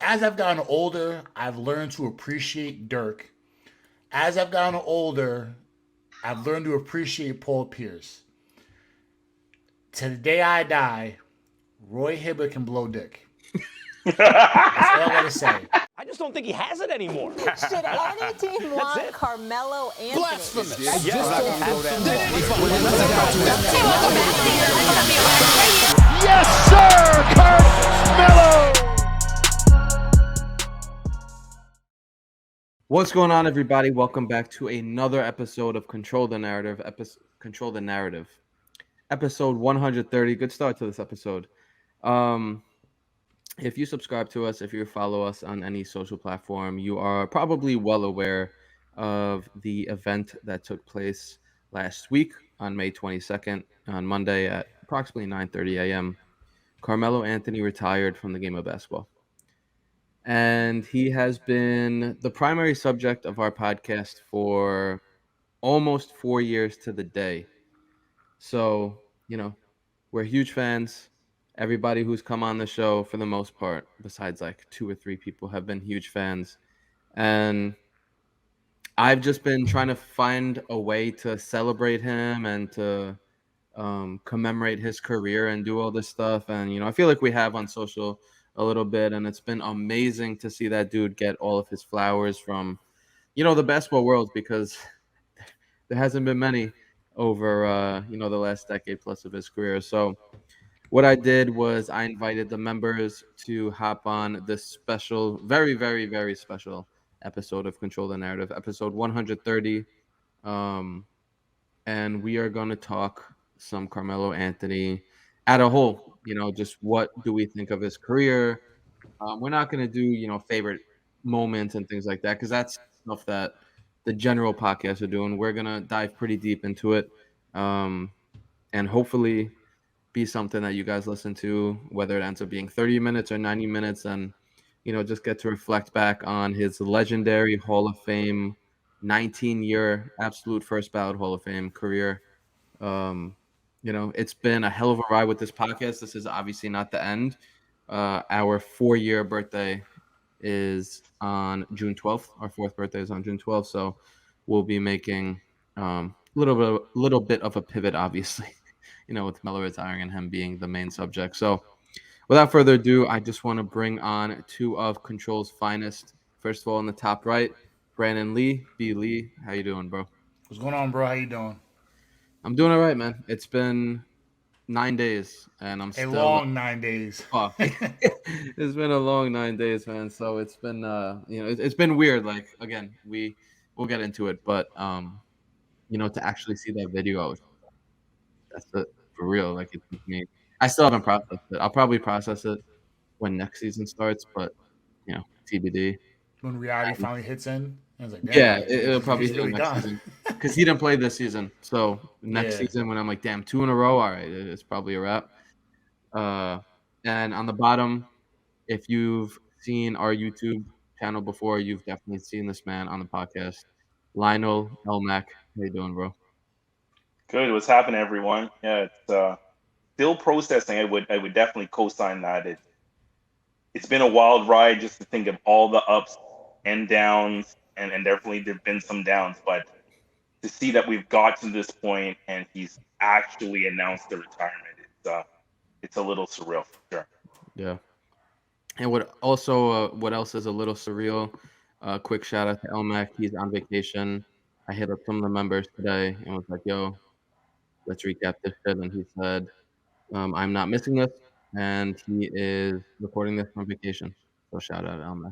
as I've gotten older, I've learned to appreciate Dirk. As I've gotten older, I've learned to appreciate Paul Pierce. To the day I die, Roy Hibbert can blow dick. That's all I gotta say. I just don't think he has it anymore. Should any team want Carmelo Anthony? Blasphemous. Yes, sir, Carmelo. What's going on, everybody? Welcome back to another episode of Control the Narrative. Episode 130. Good start to this episode. If you subscribe to us, if you follow us on any social platform, you are probably well aware of the event that took place last week on May 22nd, on Monday at approximately 9:30 a.m. Carmelo Anthony retired from the game of basketball. And he has been the primary subject of our podcast for almost 4 years to the day. So, we're huge fans. Everybody who's come on the show, for the most part, besides like 2 or 3 people, have been huge fans. And I've just been trying to find a way to celebrate him and to commemorate his career and do all this stuff. And, I feel like we have on social a little bit, and it's been amazing to see that dude get all of his flowers from, the basketball world, because there hasn't been many over, the last decade plus of his career. So what I did was I invited the members to hop on this special, very, very, very special episode of Control the Narrative, episode 130. And we are going to talk some Carmelo Anthony at a whole, just what do we think of his career. We're not going to do, favorite moments and things like that, because that's stuff that the general podcast are doing. We're going to dive pretty deep into it, and hopefully be something that you guys listen to, whether it ends up being 30 minutes or 90 minutes, and, just get to reflect back on his legendary Hall of Fame, 19-year absolute first ballot Hall of Fame career. It's been a hell of a ride with this podcast. This is obviously not the end. Our 4-year birthday is on June 12th. Our 4th birthday is on June 12th. So we'll be making a little bit of a pivot, obviously, with Melo retiring and him being the main subject. So without further ado, I just want to bring on 2 of Control's finest. First of all, in the top right, Brandon Lee. B. Lee, how you doing, bro? What's going on, bro? How you doing? I'm doing all right, man. It's been 9 days, and I'm still a long 9 days. Oh, it's been a long 9 days, man. So it's been, it's been weird. Like, again, we'll get into it, but to actually see that video, that's it for real. Like, it took me. I still haven't processed it. I'll probably process it when next season starts, but TBD. When reality finally hits in, I was like, damn, yeah, it'll probably hit really next season, because he didn't play this season. So next season, when I'm like, damn, 2 in a row, all right, it's probably a wrap. And on the bottom, if you've seen our YouTube channel before, you've definitely seen this man on the podcast, Lionel Elmack. How you doing, bro? Good. What's happening, everyone? Yeah, it's still processing. I would definitely co-sign that. It's been a wild ride, just to think of all the ups and downs, and definitely there've been some downs, but to see that we've got to this point and he's actually announced the retirement, it's a little surreal for sure. Yeah. And what else is a little surreal? Quick shout out to Elmac. He's on vacation. I hit up some of the members today and was like, "Yo, let's recap this shit." And he said, "I'm not missing this," and he is recording this on vacation. So shout out to Elmac.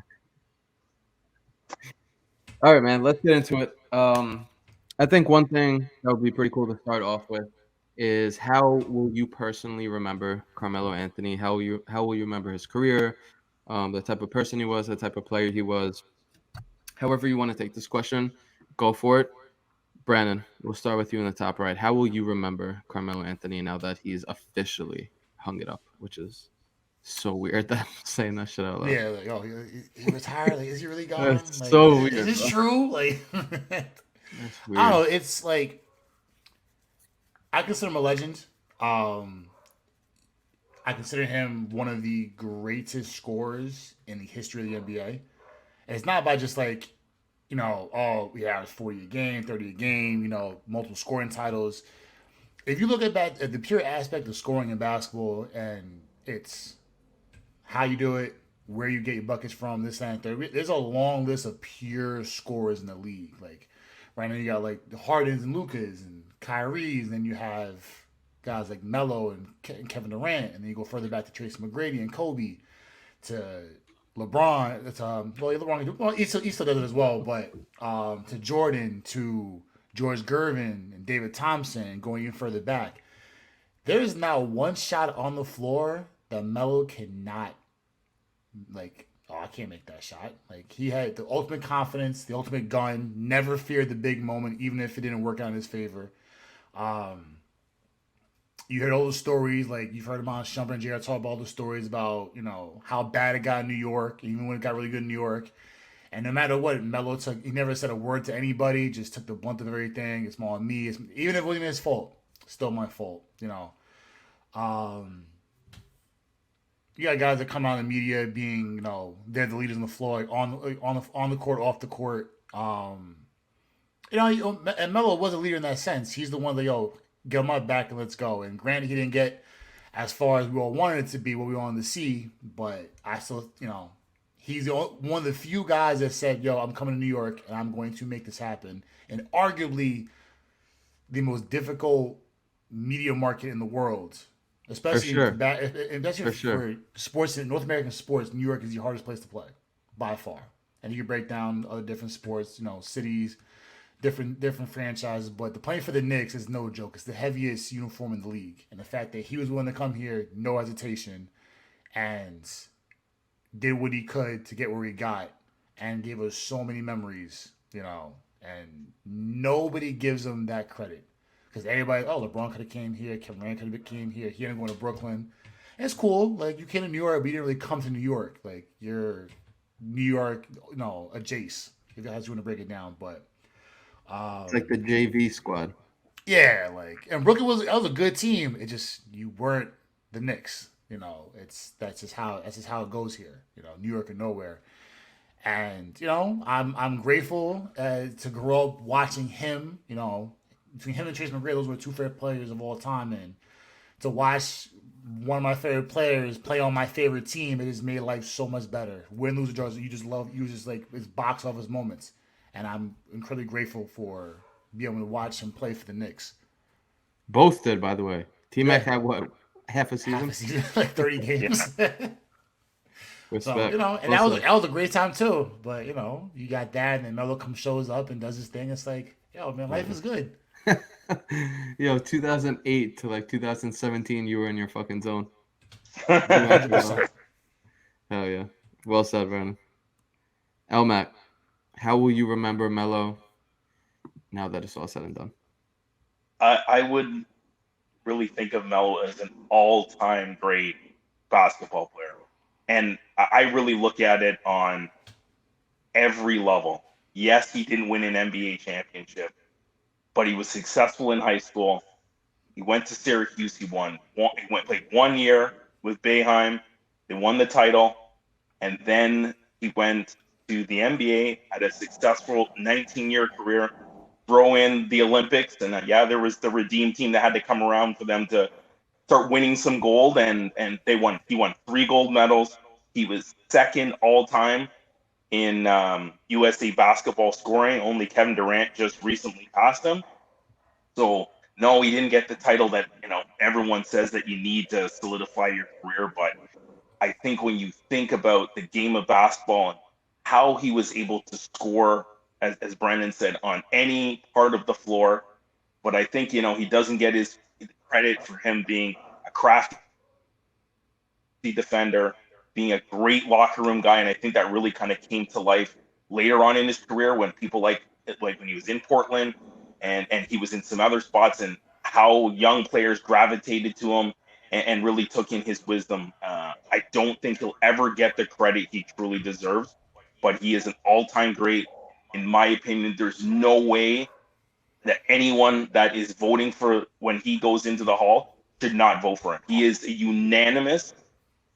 All right, man. Let's get into it. I think one thing that would be pretty cool to start off with is, how will you personally remember Carmelo Anthony? How will you remember his career, the type of person he was, the type of player he was? However you want to take this question, go for it. Brandon, we'll start with you in the top right. How will you remember Carmelo Anthony now that he's officially hung it up, which is so weird that I'm saying that shit out loud. Yeah, like, oh, he retired. Like, is he really gone? That's like, so weird. Is this true? Like, That's weird. I don't know. It's like, I consider him a legend. I I consider him one of the greatest scorers in the history of the NBA. And it's not by just like, oh, yeah, it's 40 a game, 30 a game, multiple scoring titles. If you look at that, at the pure aspect of scoring in basketball, and it's how you do it, where you get your buckets from, this and that, there's a long list of pure scorers in the league. Like, right now you got like the Hardens and Lucas and Kyrie's, and then you have guys like Melo and Kevin Durant, and then you go further back to Tracy McGrady and Kobe, to LeBron. LeBron, he still does it as well, but to Jordan, to George Gervin and David Thompson, going even further back. There is not one shot on the floor that Melo cannot, like, oh, I can't make that shot. Like, he had the ultimate confidence, the ultimate gun, never feared the big moment, even if it didn't work out in his favor. You heard all the stories, like you've heard about Shumpert and JR talk about all the stories about, how bad it got in New York, even when it got really good in New York. And no matter what, Melo he never said a word to anybody, just took the blunt of everything. It's more on me. Even if it wasn't his fault, still my fault, You got guys that come out in the media being, they're the leaders on the floor, like on the court, off the court. And Melo was a leader in that sense. He's the one that, get on my back and let's go. And granted, he didn't get as far as we all wanted it to be, what we wanted to see, but I still, he's one of the few guys that said, I'm coming to New York and I'm going to make this happen. And arguably the most difficult media market in the world, especially for sports, in North American sports. New York is the hardest place to play by far. And you can break down other different sports, cities, different franchises, but the playing for the Knicks is no joke. It's the heaviest uniform in the league. And the fact that he was willing to come here, no hesitation, and did what he could to get where he got, and gave us so many memories, and nobody gives him that credit. Because everybody, LeBron could have came here, Kevin Durant could have came here, he ended up going to Brooklyn. And it's cool. Like, you came to New York, but you didn't really come to New York. Like, you're New York, a Jace, if you guys want to break it down. But it's like the JV squad. Yeah, and Brooklyn was a good team. It just, you weren't the Knicks. That's just how it goes here. New York or nowhere. And I'm grateful to grow up watching him. Between him and Tracy McGrady, those were two favorite players of all time, and to watch one of my favorite players play on my favorite team, it has made life so much better. Win, lose, or draw, you just like it's box office moments. And I'm incredibly grateful for being able to watch him play for the Knicks. Both did, by the way. T-Mac had what, half a season? Half a season, like 30 games. Respect. So, and that was a great time too. But you got that, and then Melo shows up and does his thing. It's like, man, life is good. 2008 to 2017, you were in your fucking zone. Hell yeah. Well said, Vernon. Elmac, how will you remember Melo now that it's all said and done? I would really think of Melo as an all-time great basketball player. And I really look at it on every level. Yes, he didn't win an NBA championship, but he was successful in high school. He went to Syracuse. He played 1 year with Boeheim. They won the title. And then he went to the NBA, had a successful 19-year career, throw in the Olympics. And there was the Redeem team that had to come around for them to start winning some gold. And he won 3 gold medals. He was second all time in USA basketball scoring. Only Kevin Durant just recently passed him. So no, he didn't get the title that everyone says that you need to solidify your career. But I think when you think about the game of basketball and how he was able to score, as Brendan said, on any part of the floor, but I think he doesn't get his credit for him being a crafty defender, being a great locker room guy, and I think that really kind of came to life later on in his career when people like when he was in Portland and he was in some other spots, and how young players gravitated to him and really took in his wisdom. I don't think he'll ever get the credit he truly deserves, but he is an all-time great. In my opinion, there's no way that anyone that is voting for when he goes into the hall should not vote for him. He is a unanimous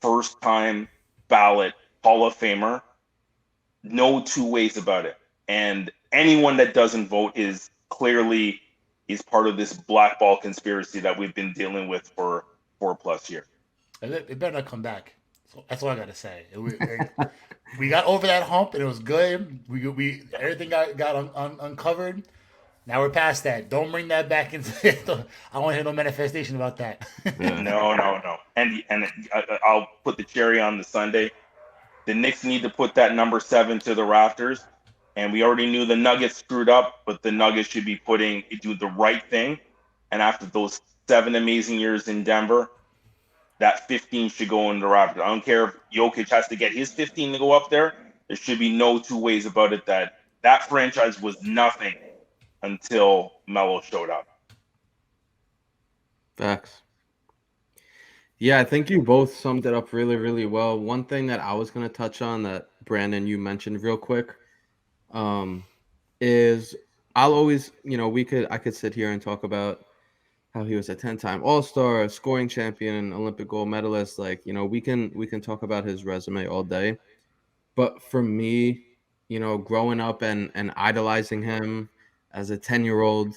first-time ballot Hall of Famer. No two ways about it. And anyone that doesn't vote is clearly part of this blackball conspiracy that we've been dealing with for 4+ years. It better not come back. So that's all I gotta say. We got over that hump and it was good. We everything got uncovered. Now we're past that. Don't bring that back into. I don't want to hear no manifestation about that. No. And I'll put the cherry on the sundae. The Knicks need to put that number 7 to the rafters. And we already knew the Nuggets screwed up, but the Nuggets should be do the right thing. And after those 7 amazing years in Denver, that 15 should go in the rafters. I don't care if Jokic has to get his 15 to go up there. There should be no two ways about it that franchise was nothing until Melo showed up. Facts. Yeah, I think you both summed it up really, really well. One thing that I was going to touch on that, Brandon, you mentioned real quick, is I'll always, I could sit here and talk about how he was a 10-time All-Star, scoring champion, Olympic gold medalist. Like, we can talk about his resume all day. But for me, growing up and idolizing him as a 10-year-old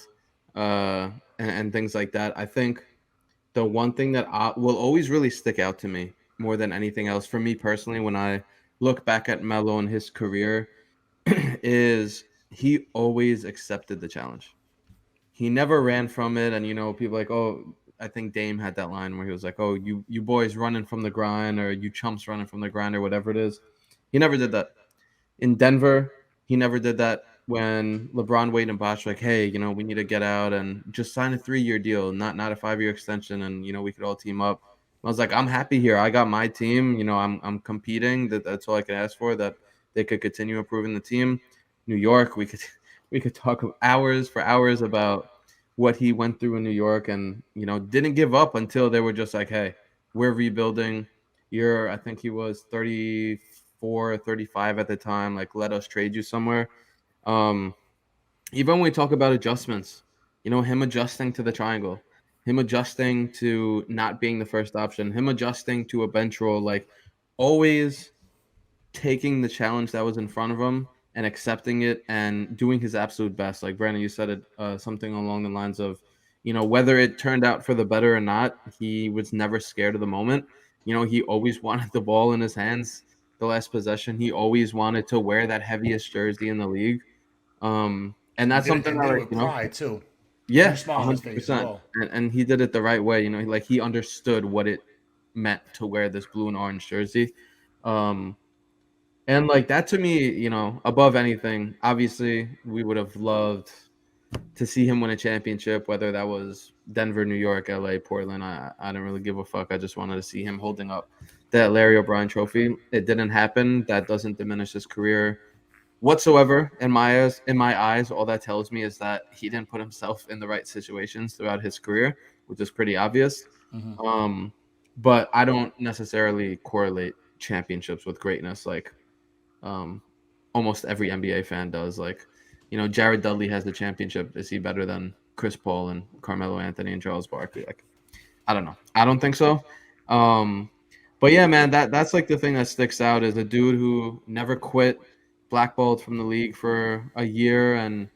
and things like that, I think the one thing that will always really stick out to me more than anything else, for me personally, when I look back at Melo and his career, is he always accepted the challenge. He never ran from it. And, people like, oh, I think Dame had that line where he was like, oh, you boys running from the grind, or you chumps running from the grind, or whatever it is. He never did that. In Denver, he never did that. When LeBron, Wade, and Bosh were like, hey, we need to get out and just sign a 3-year deal, not a 5-year extension, and we could all team up. I was like, I'm happy here. I got my team. I'm competing. That's all I could ask for. That they could continue improving the team. New York, we could talk hours about what he went through in New York, and didn't give up until they were just like, hey, we're rebuilding. I think he was 34, 35 at the time. Like, let us trade you somewhere. Even when we talk about adjustments, him adjusting to the triangle, him adjusting to not being the first option, him adjusting to a bench role, like always taking the challenge that was in front of him and accepting it and doing his absolute best. Like Brandon, you said it, something along the lines of, whether it turned out for the better or not, he was never scared of the moment. He always wanted the ball in his hands the last possession. He always wanted to wear that heaviest jersey in the league. And that's something that, with pride too. Yeah, You smile on his face as 100%. well. And he did it the right way. Like he understood what it meant to wear this blue and orange jersey. And like that to me, above anything, obviously we would have loved to see him win a championship, whether that was Denver, New York, LA, Portland. I didn't really give a fuck. I just wanted to see him holding up that Larry O'Brien trophy. It didn't happen. That doesn't diminish his career whatsoever in my eyes. All that tells me is that he didn't put himself in the right situations throughout his career, which is pretty obvious. Mm-hmm. But I don't necessarily correlate championships with greatness like almost every NBA fan does. Like, Jared Dudley has the championship. Is he better than Chris Paul and Carmelo Anthony and Charles Barkley? Like, I don't know. I don't think so. But yeah, man, that's like the thing that sticks out is a dude who never quit, blackballed from the league for a year and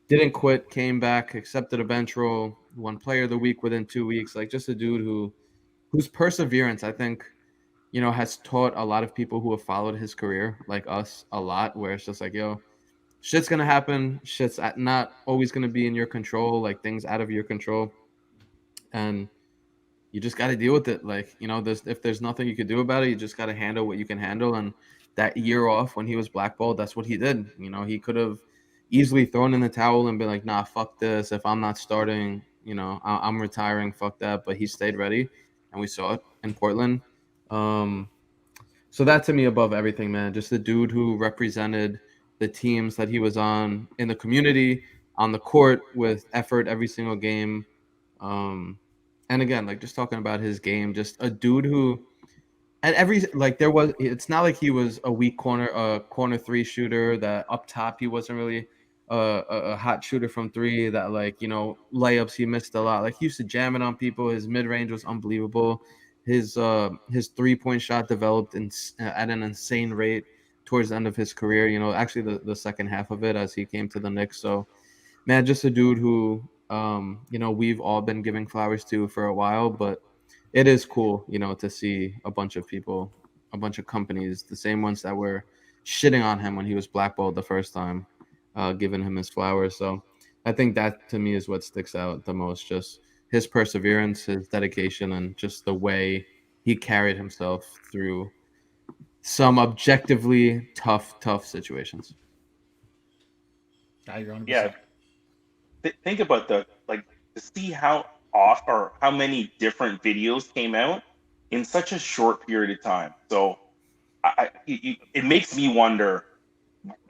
didn't quit, came back, accepted a bench role, won player of the week within 2 weeks. Like, just a dude whose perseverance, I think, has taught a lot of people who have followed his career, like us, a lot, where it's just like, yo, shit's going to happen. Shit's not always going to be in your control, like things out of your control. And you just got to deal with it. Like, if there's nothing you could do about it, you just got to handle what you can handle. And that year off when he was blackballed, that's what he did. He could have easily thrown in the towel and been like, nah, fuck this. If I'm not starting, I'm retiring. Fuck that. But he stayed ready. And we saw it in Portland. So that to me above everything, man, just the dude who represented the teams that he was on in the community, on the court with effort every single game. And again, like just talking about his game, just a dude who at it's not like he was a weak corner 3 shooter that up top he wasn't really a hot shooter from three that, like, layups he missed a lot. Like, he used to jam it on people. His mid-range was unbelievable. His 3-point shot developed at an insane rate towards the end of his career. Actually the second half of it as he came to the Knicks. So, man, just a dude who we've all been giving flowers to for a while, but it is cool, to see a bunch of people, a bunch of companies, the same ones that were shitting on him when he was blackballed the first time, giving him his flowers. So I think that to me is what sticks out the most, just his perseverance, his dedication, and just the way he carried himself through some objectively tough situations. I agree 100%. Yeah. Think about to see how off or how many different videos came out in such a short period of time. So it makes me wonder,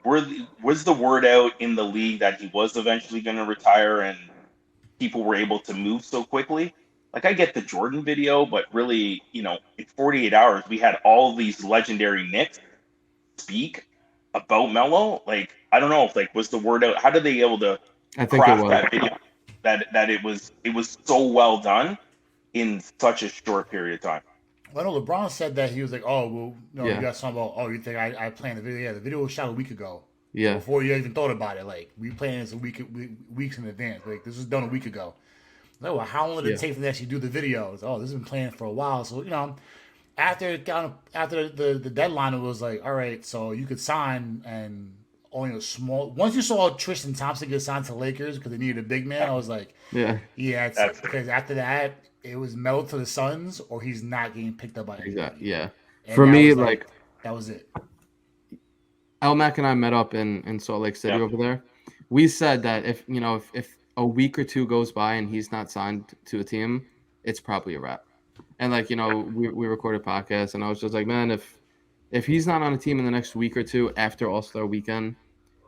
was the word out in the league that he was eventually going to retire and people were able to move so quickly? Like, I get the Jordan video, but really, in 48 hours, we had all these legendary Knicks speak about Melo. Like, I don't know if was the word out? How did they able to I think craft it was. that video that it was so well done in such a short period of time? Well, no, LeBron said that he was like, "Oh, well, Yeah. you got something about, oh, you think I planned the video? Yeah, the video was shot a week ago. Yeah. Before you even thought about it. Like, we planned this weeks in advance. Like, this was done a week ago. Like, well, how long did it take for them to actually do the videos? Oh, this has been planned for a while. So, after the deadline, it was like, all right, so you could sign, and only a small. Once you saw Tristan Thompson get signed to Lakers because they needed a big man, I was like, Yeah. it's because after that, it was Melo to the Suns, or he's not getting picked up by anybody. Exactly. Yeah. And For that me, was like, that was it. Elmac and I met up in Salt Lake City over there. We said that if a week or two goes by and he's not signed to a team, it's probably a wrap. And we recorded podcasts, and I was just like, man, if he's not on a team in the next week or two after All-Star weekend,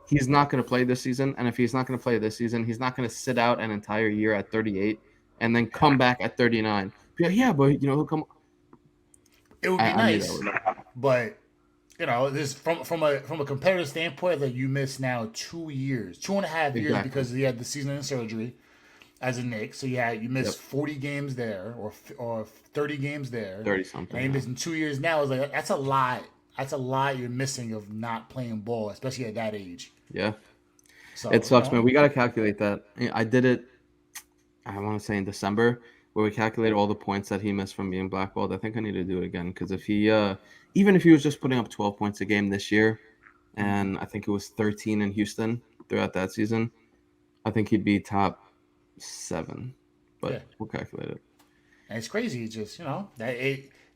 he's not going to play this season. And if he's not going to play this season, he's not going to sit out an entire year at 38 and then come back at 39. Yeah, but he'll come. It would be nice, but this from a competitive standpoint, that you miss now 2 years, 2.5 years, because he had the season-ending surgery as a Knick. So you missed 40 games there, or 30 games there, 30 something, and you're missing 2 years now. It's like that's a lot. That's a lot you're missing of not playing ball, especially at that age. Yeah, so it sucks, man. We got to calculate that. I did it, I want to say in December, where we calculated all the points that he missed from being blackballed. I think I need to do it again, because if he, even if he was just putting up 12 points a game this year, and I think it was 13 in Houston throughout that season, I think he'd be top 7. But we'll calculate it. And it's crazy. It's just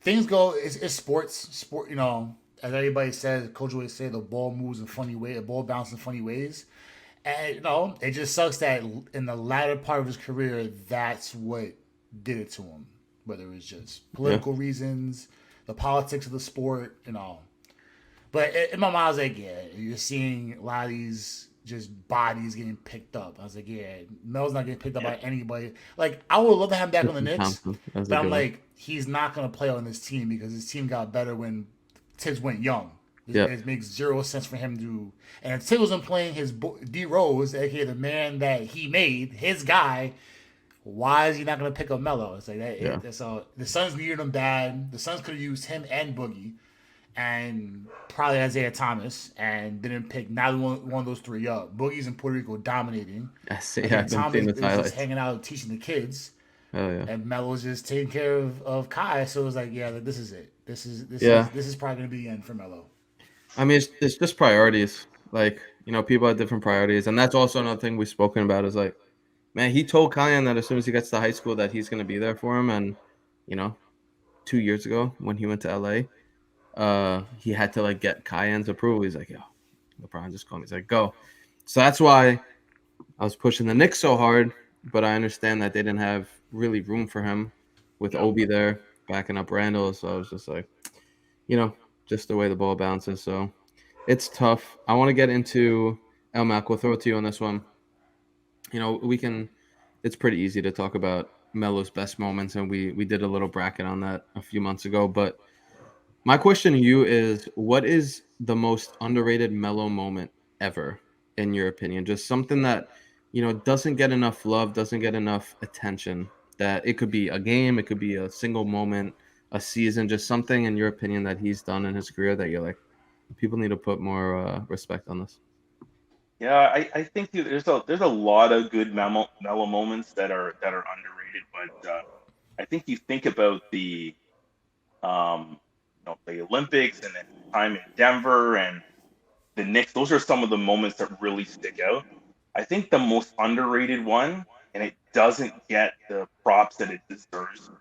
things go. It's sports. Sport. As everybody says, Coach always say, the ball moves in funny ways. The ball bounces in funny ways. And it just sucks that in the latter part of his career, that's what did it to him. Whether it was just political reasons, the politics of the sport, But in my mind, I was like, you're seeing a lot of these just bodies getting picked up. I was like, Mel's not getting picked up by anybody. Like, I would love to have him back on the Knicks, but I'm like, he's not going to play on this team because his team got better when Tibbs went young. It makes zero sense for him to. And if Tibbs wasn't playing his D Rose, aka the man that he made, his guy, why is he not going to pick up Melo? It's like that. So the Suns needed him bad. The Suns could have used him and Boogie, and probably Isaiah Thomas, and didn't pick neither one of those three up. Boogie's in Puerto Rico dominating. Thomas is just hanging out teaching the kids. Oh yeah. And Melo's just taking care of Kai. So it was like, this is it. This is probably gonna be the end for Melo. I mean, it's just priorities. Like, people have different priorities, and that's also another thing we've spoken about. Is like, man, he told Kyan that as soon as he gets to high school that he's gonna be there for him, and 2 years ago when he went to LA, he had to get Kyan's approval. He's like, yo, LeBron just called me. He's like, go. So that's why I was pushing the Knicks so hard, but I understand that they didn't have really room for him with Obi there backing up Randall. So I was just like, just the way the ball bounces. So it's tough. I want to get into Elmac. We'll throw it to you on this one. It's pretty easy to talk about Melo's best moments, and we did a little bracket on that a few months ago. But my question to you is, what is the most underrated Melo moment ever in your opinion? Just something that, doesn't get enough love, doesn't get enough attention. That it could be a game, it could be a single moment, a season, just something in your opinion that he's done in his career that you're like, people need to put more respect on this. Yeah, I think there's a lot of good Melo moments that are underrated, but I think you think about the Olympics and then time in Denver and the Knicks. Those are some of the moments that really stick out. I think the most underrated one, and it doesn't get the props that it deserves,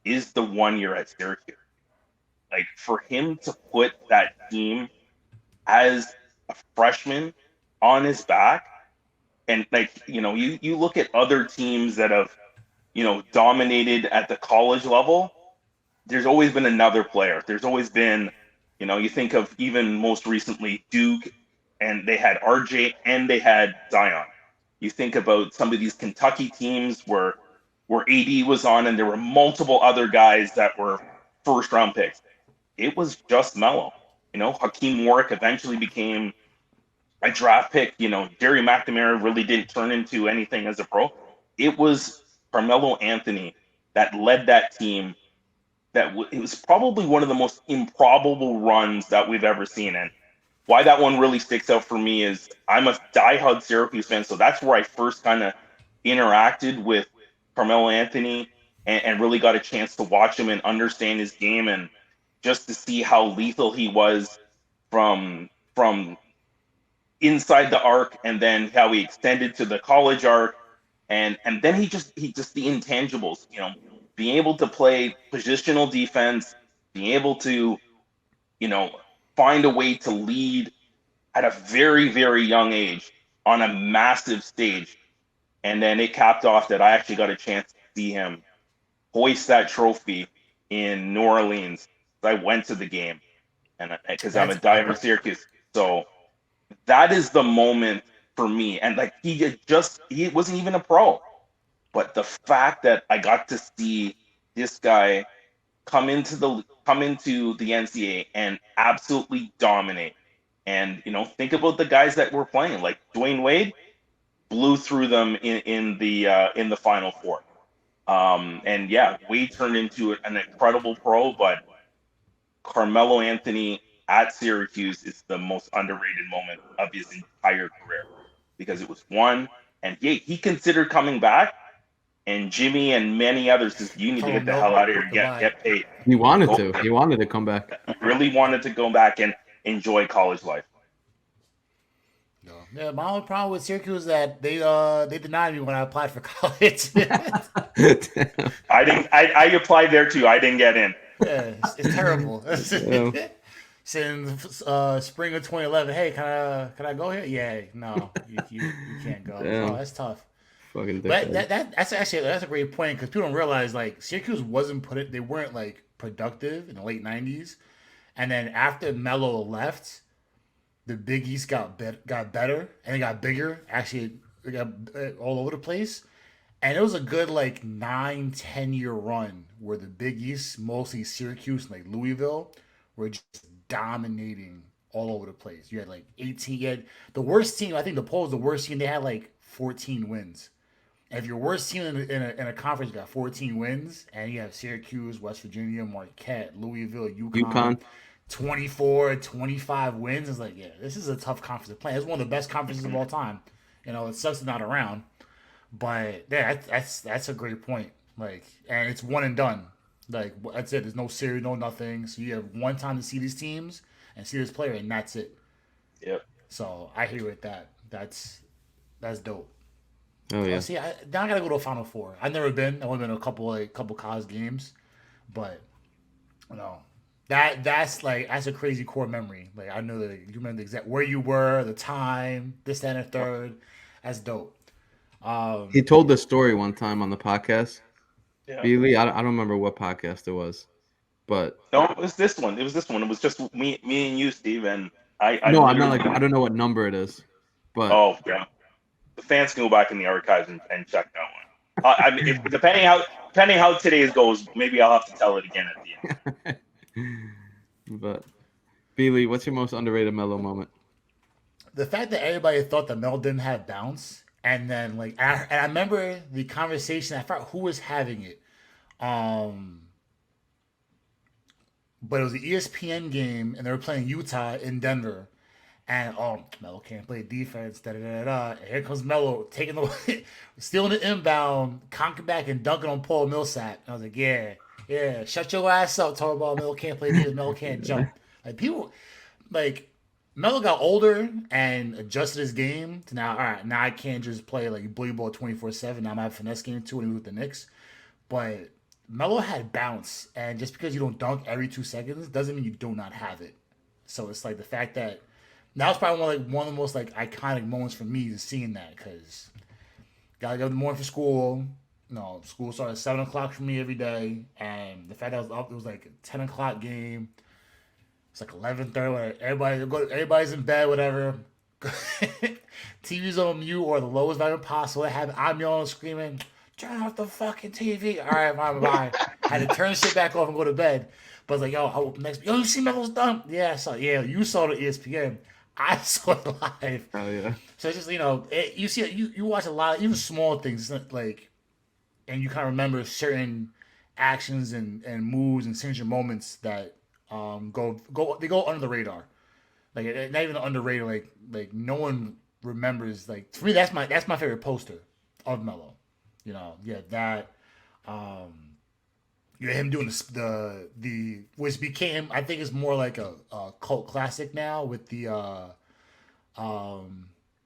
is the 1 year at Syracuse. Like for him to put that team as a freshman on his back, and you look at other teams that have dominated at the college level. There's always been another player. There's always been, you think of even most recently Duke, and they had RJ and they had Zion. You think about some of these Kentucky teams where AD was on, and there were multiple other guys that were first round picks. It was just Melo. Hakeem Warwick eventually became a draft pick. Derry McNamara really didn't turn into anything as a pro. It was Carmelo Anthony that led that team. It was probably one of the most improbable runs that we've ever seen. And why that one really sticks out for me is I'm a diehard Syracuse fan, so that's where I first kind of interacted with Carmelo Anthony and really got a chance to watch him and understand his game, and just to see how lethal he was from inside the arc, and then how he extended to the college arc, and then he just the intangibles, being able to play positional defense, being able to, find a way to lead at a very, very young age on a massive stage. And then it capped off that I actually got a chance to see him hoist that trophy in New Orleans. I went to the game, and because I'm a diehard Syracuse. So that is the moment for me. And he wasn't even a pro. But the fact that I got to see this guy come into the NCAA and absolutely dominate, and think about the guys that were playing, like Dwayne Wade blew through them in the Final Four, and yeah, Wade turned into an incredible pro, but Carmelo Anthony at Syracuse is the most underrated moment of his entire career, because it was one, and he considered coming back. And Jimmy and many others says, you need to get the hell out of here and get paid. He wanted to. He wanted to come back. He really wanted to go back and enjoy college life. Yeah, my only problem with Syracuse is that they denied me when I applied for college. I applied there too. I didn't get in. Yeah, it's terrible. Since spring of 2011, hey, can I go here? Yeah, no, you can't go. Oh, that's tough. But that's a great point, because people don't realize Syracuse they weren't productive in the late 90s, and then after Melo left, the Big East got better and it got bigger. Actually, it got all over the place, and it was a good 9-10 year run where the Big East, mostly Syracuse and Louisville, were just dominating all over the place. You had 18. You had the worst team. I think the poll was the worst team. They had 14 wins. And if your worst team in a conference got 14 wins, and you have Syracuse, West Virginia, Marquette, Louisville, UConn, 24, 25 wins, it's this is a tough conference to play. It's one of the best conferences of all time. It sucks it's not around, but yeah, that's a great point. And it's one and done. That's it. There's no series, no nothing. So you have one time to see these teams and see this player, and that's it. Yep. So I hear with that. That's dope. Oh yeah. See, now I gotta go to a Final Four. I've never been. I've only been to a couple college games, but that's a crazy core memory. I know that you remember the exact where you were, the time, this, that, and the third. That's dope. He told the story one time on the podcast. Yeah. Beely, I don't remember what podcast it was, but no, it was this one. It was just me and you, Steve, and I. I meant I don't know what number it is, but oh yeah. The fans can go back in the archives and check that one. Depending how today's goes, maybe I'll have to tell it again at the end. But Beely, what's your most underrated Melo moment? the fact that everybody thought that Melo didn't have bounce, and then like, and I remember the conversation. I forgot who was having it, but it was an ESPN game, and they were playing Utah in Denver, and Melo can't play defense. Da da da da. And here comes Melo taking the stealing the inbound, conking back and dunking on Paul Millsap. And I was like, yeah, shut your ass up, Tarball. Melo can't play defense. Melo can't jump. Like people, like. Melo got older and adjusted his game to now. All right, now I can't just play like bully ball 24/7. Now I'm having finesse game too when he was with the Knicks. But Melo had bounce, and just because you don't dunk every 2 seconds doesn't mean you do not have it. So it's like the fact that that was probably one of the most like iconic moments for me is seeing that because gotta get up in the morning for school. No, school started at 7:00 for me every day, and the fact that I was up, it was like a 10:00 game. It's like 11:30. Everybody's in bed, whatever. TV's on mute or the lowest volume possible. I'm yelling, screaming, "Turn off the fucking TV!" All right, bye. I had to turn shit back off and go to bed. But I was like, yo, you see Melo's dunk? Yeah, you saw the ESPN. I saw it live. Oh yeah. So it's just you see you watch a lot of even small things like, and you kind of remember certain actions and moves and signature moments that. They go under the radar, like not even underrated. Like no one remembers. Like to me, that's my favorite poster of Melo. That. Him doing the which became I think is more like a cult classic now with the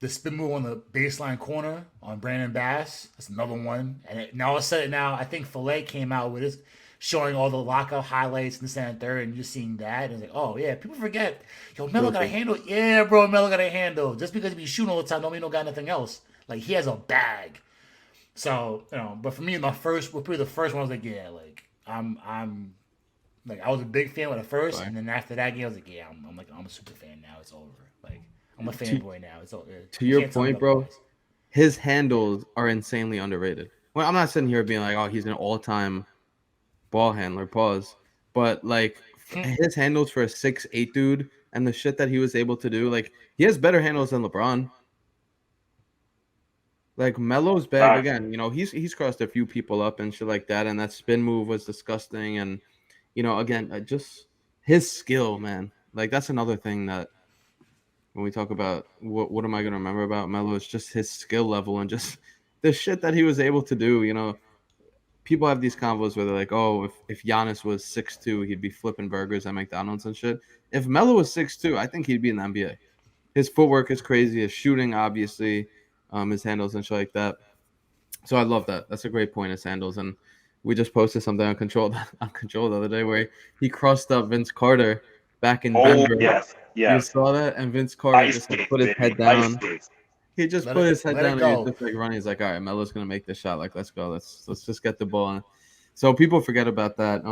spin move on the baseline corner on Brandon Bass. That's another one. And now I think Filet came out with his. Showing all the lockout highlights and this and third, and you're seeing that, and it's like, oh yeah, people forget, Melo got a handle. Yeah, bro, Melo got a handle. Just because he be shooting all the time, don't mean no got nothing else. Like he has a bag. So but for me, probably the first one, I was like, yeah, like I'm like I was a big fan with the first, and then after that game, I was like, yeah, I'm a super fan now. It's over. Like I'm a fanboy now. It's over. To your point, bro, his handles are insanely underrated. Well, I'm not sitting here being like, oh, he's an all-time ball handler, but like his handles for a 6'8" dude and the shit that he was able to do, like he has better handles than LeBron. Like Melo's bag again, he's crossed a few people up and shit like that, and that spin move was disgusting, and again, just his skill, man. Like that's another thing that when we talk about what am I gonna remember about Melo, it's just his skill level and just the shit that he was able to do. People have these convos where they're like, oh, if Giannis was 6'2", he'd be flipping burgers at McDonald's and shit. If Melo was 6'2", I think he'd be in the NBA. His footwork is crazy. His shooting, obviously, his handles and shit like that. So I love that. That's a great point, his handles. And we just posted something on Control the other day where he crossed up Vince Carter back in Denver. Yes. You saw that? And Vince Carter just put his head down. He just put his head down and he's just like running. He's like, all right, Melo's gonna make this shot. Like, let's go. Let's just get the ball. So people forget about that.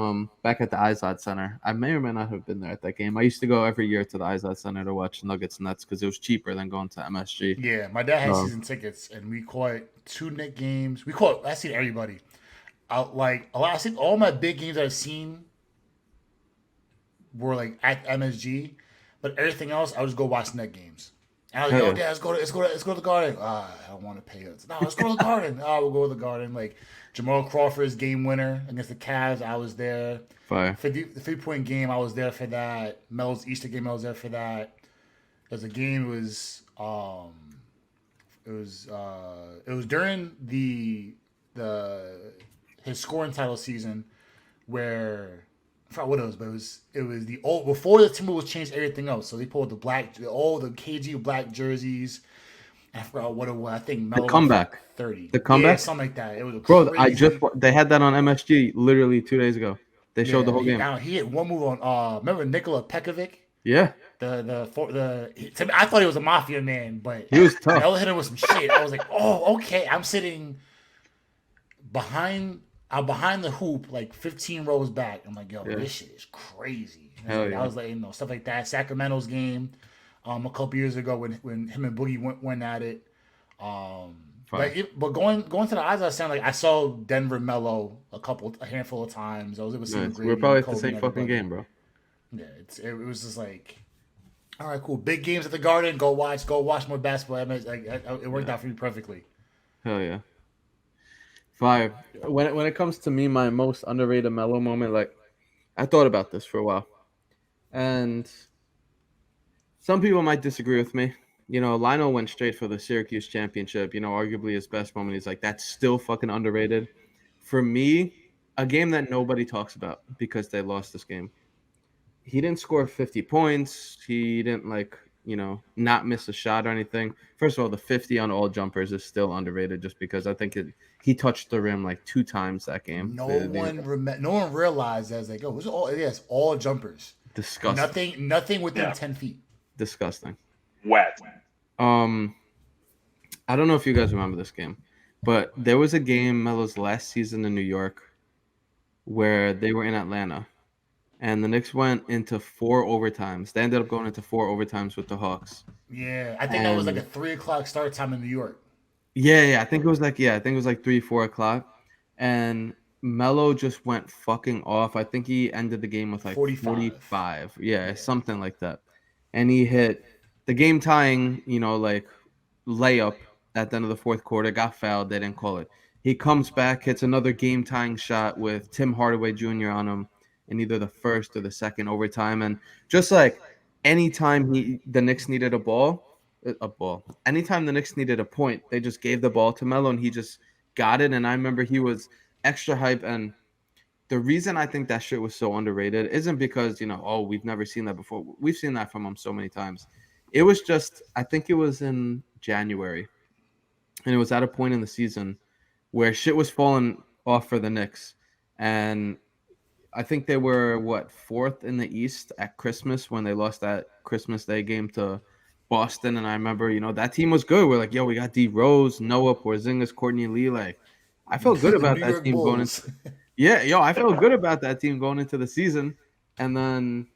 Back at the Izod Center, I may or may not have been there at that game. I used to go every year to the Izod Center to watch Nuggets Nets because it was cheaper than going to MSG. Yeah, my dad had season tickets, and we caught 2 Knicks games. I seen everybody. I think all my big games I've seen were like at MSG, but everything else I would just go watch Knicks games. And I was like, "Yo, Dad, let's go to the Garden." I don't want to pay it. No, let's go to the Garden. We'll go to the Garden. Like Jamal Crawford's game winner against the Cavs, I was there. Fire. For the 3-point game, I was there for that. Melo's Easter game, I was there for that. There's a game. It was during his scoring title season where. I forgot what it was, but it was the old before the Timberwolves changed everything else. So they pulled the KG black jerseys. I forgot what it was. I think Melo the comeback 30. The comeback, something like that. It was they had that on MSG literally 2 days ago. They showed the whole game. He hit one move on. Remember Nikola Pekovic? Yeah. To me, I thought he was a mafia man, but he was tough. Melo hit him with some shit. I was like, oh, okay. I'm sitting behind the hoop, like 15 rows back. I'm like, yo, this shit is crazy. I was like, stuff like that. Sacramento's game, a couple years ago when him and Boogie went at it. But going to the Izod Center, like I saw Denver Melo a handful of times. I was able to see we're probably at the same fucking game, bro. Yeah, it was just like All right, cool. Big games at the Garden. Go watch more basketball. I mean, it worked out for me perfectly. Hell yeah. Fire. When it comes to me, my most underrated Melo moment, like I thought about this for a while, and some people might disagree with me. Lionel went straight for the Syracuse championship. Arguably his best moment. He's like, that's still fucking underrated. For me, a game that nobody talks about because they lost this game. He didn't score 50 points. He didn't not miss a shot or anything. First of all, the 50 on all jumpers is still underrated just because I think he touched the rim like 2 times that game. No one realized that. It was all jumpers. Disgusting. Nothing within 10 feet. Disgusting. Wet. I don't know if you guys remember this game, but there was a game Melo's last season in New York where they were in Atlanta, and the Knicks went into 4 overtimes. They ended up going into 4 overtimes with the Hawks. Yeah, I think that was like a 3:00 start time in New York. Yeah, I think it was like 3-4 o'clock, and Melo just went fucking off. I think he ended the game with like 45. Yeah, something like that, and he hit the game tying, layup at the end of the fourth quarter, got fouled. They didn't call it. He comes back, hits another game tying shot with Tim Hardaway Jr. on him in either the first or the second overtime. And just like anytime the Knicks needed anytime the Knicks needed a point, they just gave the ball to Melo and he just got it. And I remember he was extra hype. And the reason I think that shit was so underrated isn't because, we've never seen that before. We've seen that from him so many times. It was just, I think it was in January, and it was at a point in the season where shit was falling off for the Knicks. And I think they were, 4th in the East at Christmas when they lost that Christmas Day game to Boston. And I remember, that team was good. We're like, we got D Rose, Noah, Porzingis, Courtney Lee. Like, I felt good about that team going into I felt good about that team going into the season. And then,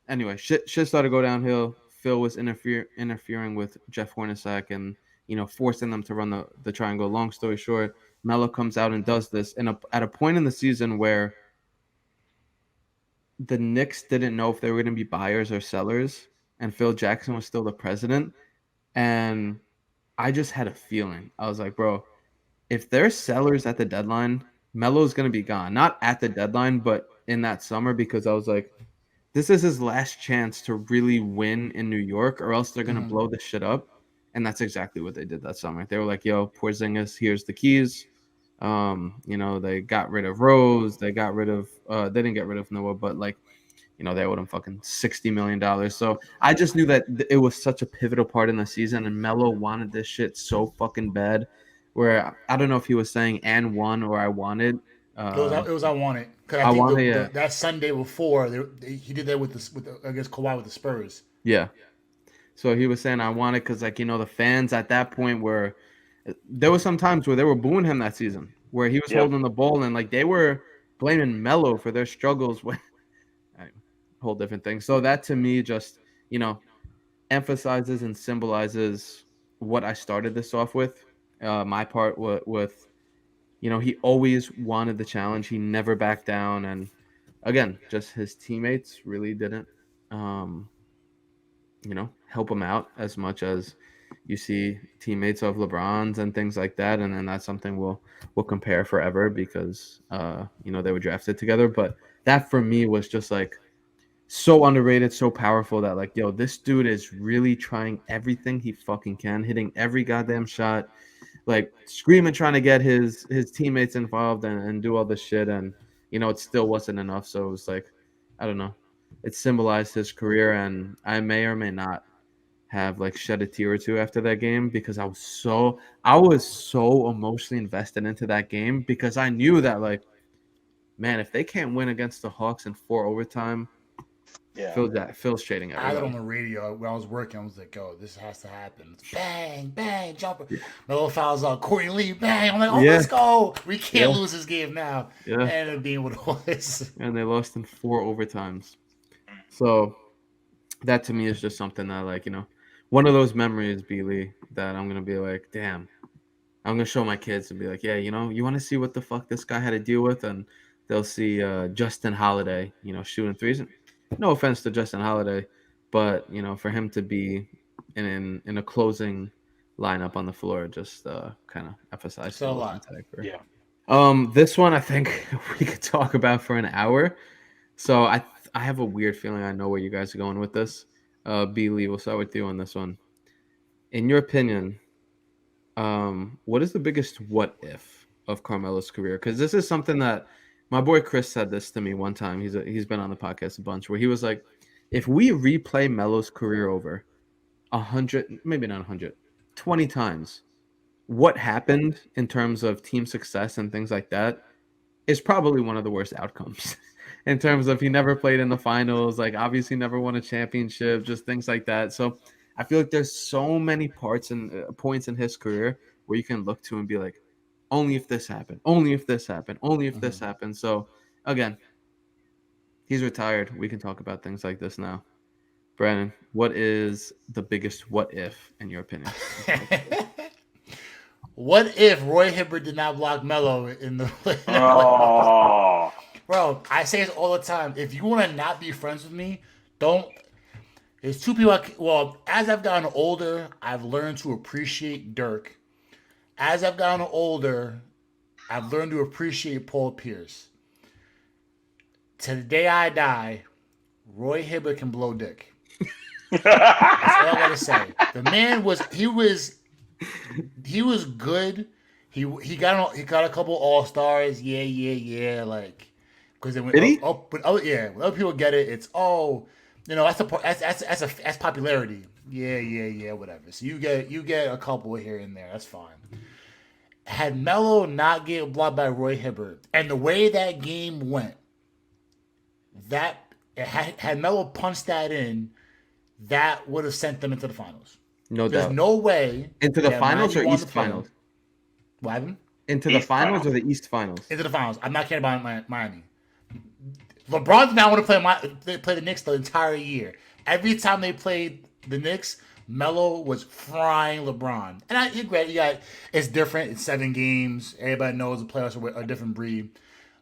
anyway, shit started to go downhill. Phil was interfering with Jeff Hornacek and, forcing them to run the triangle. Long story short, Melo comes out and does this at a point in the season where the Knicks didn't know if they were going to be buyers or sellers, and Phil Jackson was still the president. And I just had a feeling. I was like, bro, if they're sellers at the deadline, Melo's going to be gone. Not at the deadline, but in that summer, because I was like, this is his last chance to really win in New York, or else they're going to blow this shit up. And that's exactly what they did that summer. They were like, Porzingis, here's the keys. They got rid of Rose. They didn't get rid of Noah, but they owed him fucking $60 million. So I just knew that it was such a pivotal part in the season, and Melo wanted this shit so fucking bad, where I don't know if he was saying and won or I wanted. It was I wanted. Because I think that Sunday before, he did that with Kawhi with the Spurs. Yeah. So he was saying I wanted because, the fans at that point there were some times where they were booing him that season, where he was holding the ball and, they were blaming Melo for their struggles. Whole different thing. So that to me just, emphasizes and symbolizes what I started this off with. My part with he always wanted the challenge. He never backed down. And again, just his teammates really didn't, help him out as much as you see teammates of LeBron's and things like that. And then that's something we'll compare forever because, they were drafted together. But that for me was just so underrated, so powerful that this dude is really trying everything he fucking can, hitting every goddamn shot, screaming, trying to get his teammates involved and do all this shit. And, it still wasn't enough. So it was I don't know. It symbolized his career, and I may or may not have shed a tear or two after that game because I was so emotionally invested into that game because I knew that man, if they can't win against the Hawks in 4 overtime, Phil's trading everybody. I had it on the radio when I was working. I was like, this has to happen. Bang, bang, jumper. Melo fouls out. Courtney Lee, bang. I'm like, let's go. We can't lose this game now. Yeah. And it ended up being what it was. And they lost in 4 overtimes. So that to me is just something that, one of those memories, Beely, that I'm going to be like, damn. I'm going to show my kids and be like, yeah, you want to see what the fuck this guy had to deal with? And they'll see Justin Holiday, shooting threes. No offense to Justin Holiday, but for him to be in a closing lineup on the floor just kind of emphasized So a Melo's lot. impact, right? Yeah. This one I think we could talk about for an hour. So I have a weird feeling I know where you guys are going with this. B. Lee, we'll start with you on this one. In your opinion, what is the biggest what if of Carmelo's career? Because this is something that my boy Chris said this to me one time. He's been on the podcast a bunch, where he was like, if we replay Melo's career over 100, maybe not 100, 20 times, what happened in terms of team success and things like that is probably one of the worst outcomes. In terms of he never played in the finals, like obviously never won a championship, just things like that. So I feel like there's so many parts and points in his career where you can look to and be like, only if this happened, only if this happened, only if this happened. So again, he's retired. We can talk about things like this now. Brandon, what is the biggest what if in your opinion? What if Roy Hibbert did not block Melo in the Oh. Bro, I say this all the time. If you want to not be friends with me, don't. There's two people. Well, as I've gotten older, I've learned to appreciate Dirk. As I've gotten older, I've learned to appreciate Paul Pierce. To the day I die, Roy Hibbert can blow dick. That's all I gotta say. The man was good. He got a couple All-Stars. Yeah. Like, because when Did he? when other people get it, it's that's popularity. Yeah, whatever. So you get a couple here and there. That's fine. Had Melo not get blocked by Roy Hibbert, and the way that game went, had Melo punched that in, that would have sent them into the finals. No There's doubt. no way Into the that finals or Miami won East the final. finals? What happened? Into the East finals finals. or the East finals? Into the finals. I'm not caring about Miami. LeBron did not want to play the Knicks the entire year. Every time they played the Knicks, Melo was frying LeBron. And it's different. It's 7 games. Everybody knows the playoffs are a different breed.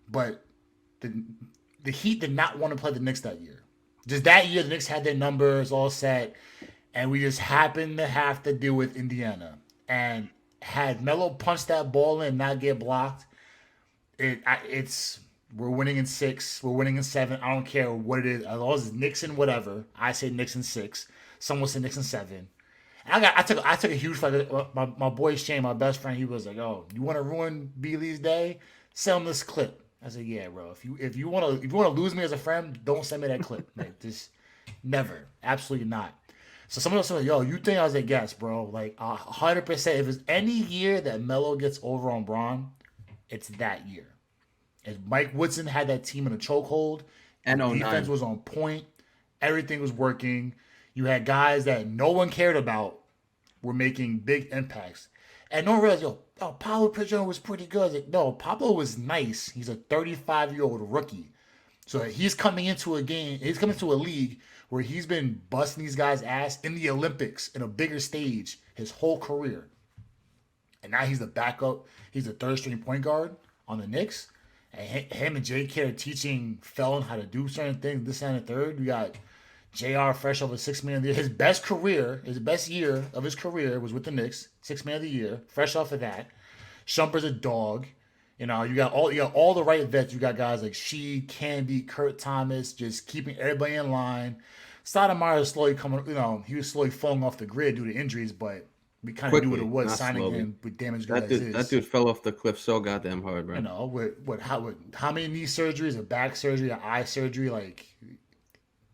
But the Heat did not want to play the Knicks that year. Just that year, the Knicks had their numbers all set, and we just happened to have to deal with Indiana. And had Melo punched that ball in and not get blocked, we're winning in 6, we're winning in 7. I don't care what it is, as long as it's Knicks and whatever. I say Knicks in 6. Someone said Knicks in 7. And I took a huge fight. My boy Shane, my best friend, he was like, "Oh, you want to ruin B. Lee's day? Send him this clip." I said, "Yeah, bro. If you want to lose me as a friend, don't send me that clip. Like, just never, absolutely not." So someone else was like, "Yo, you think I was a guess, bro? Like 100%. If it's any year that Melo gets over on Braun, it's that year. If Mike Woodson had that team in a chokehold, And defense 09. was on point, everything was working. You had guys that no one cared about were making big impacts, and no one realized, Pablo Prigioni was pretty good. Like, no, Pablo was nice. He's a 35-year-old rookie. So he's coming into a league where he's been busting these guys' ass in the Olympics in a bigger stage his whole career. And now he's the backup. He's the third-string point guard on the Knicks. And him and J.K. are teaching Felon how to do certain things, this and the third. We got JR fresh over 6 man of the year. His best year of his career was with the Knicks, 6 man of the year, fresh off of that. Shumper's a dog. You got all the right vets. You got guys like Sheed, Candy, Kurt Thomas, just keeping everybody in line. Stoudemire is slowly coming, he was slowly falling off the grid due to injuries, but we kind of knew what it was signing slowly. him with damage good as is. That dude fell off the cliff so goddamn hard, bro. How many knee surgeries, a back surgery, an eye surgery,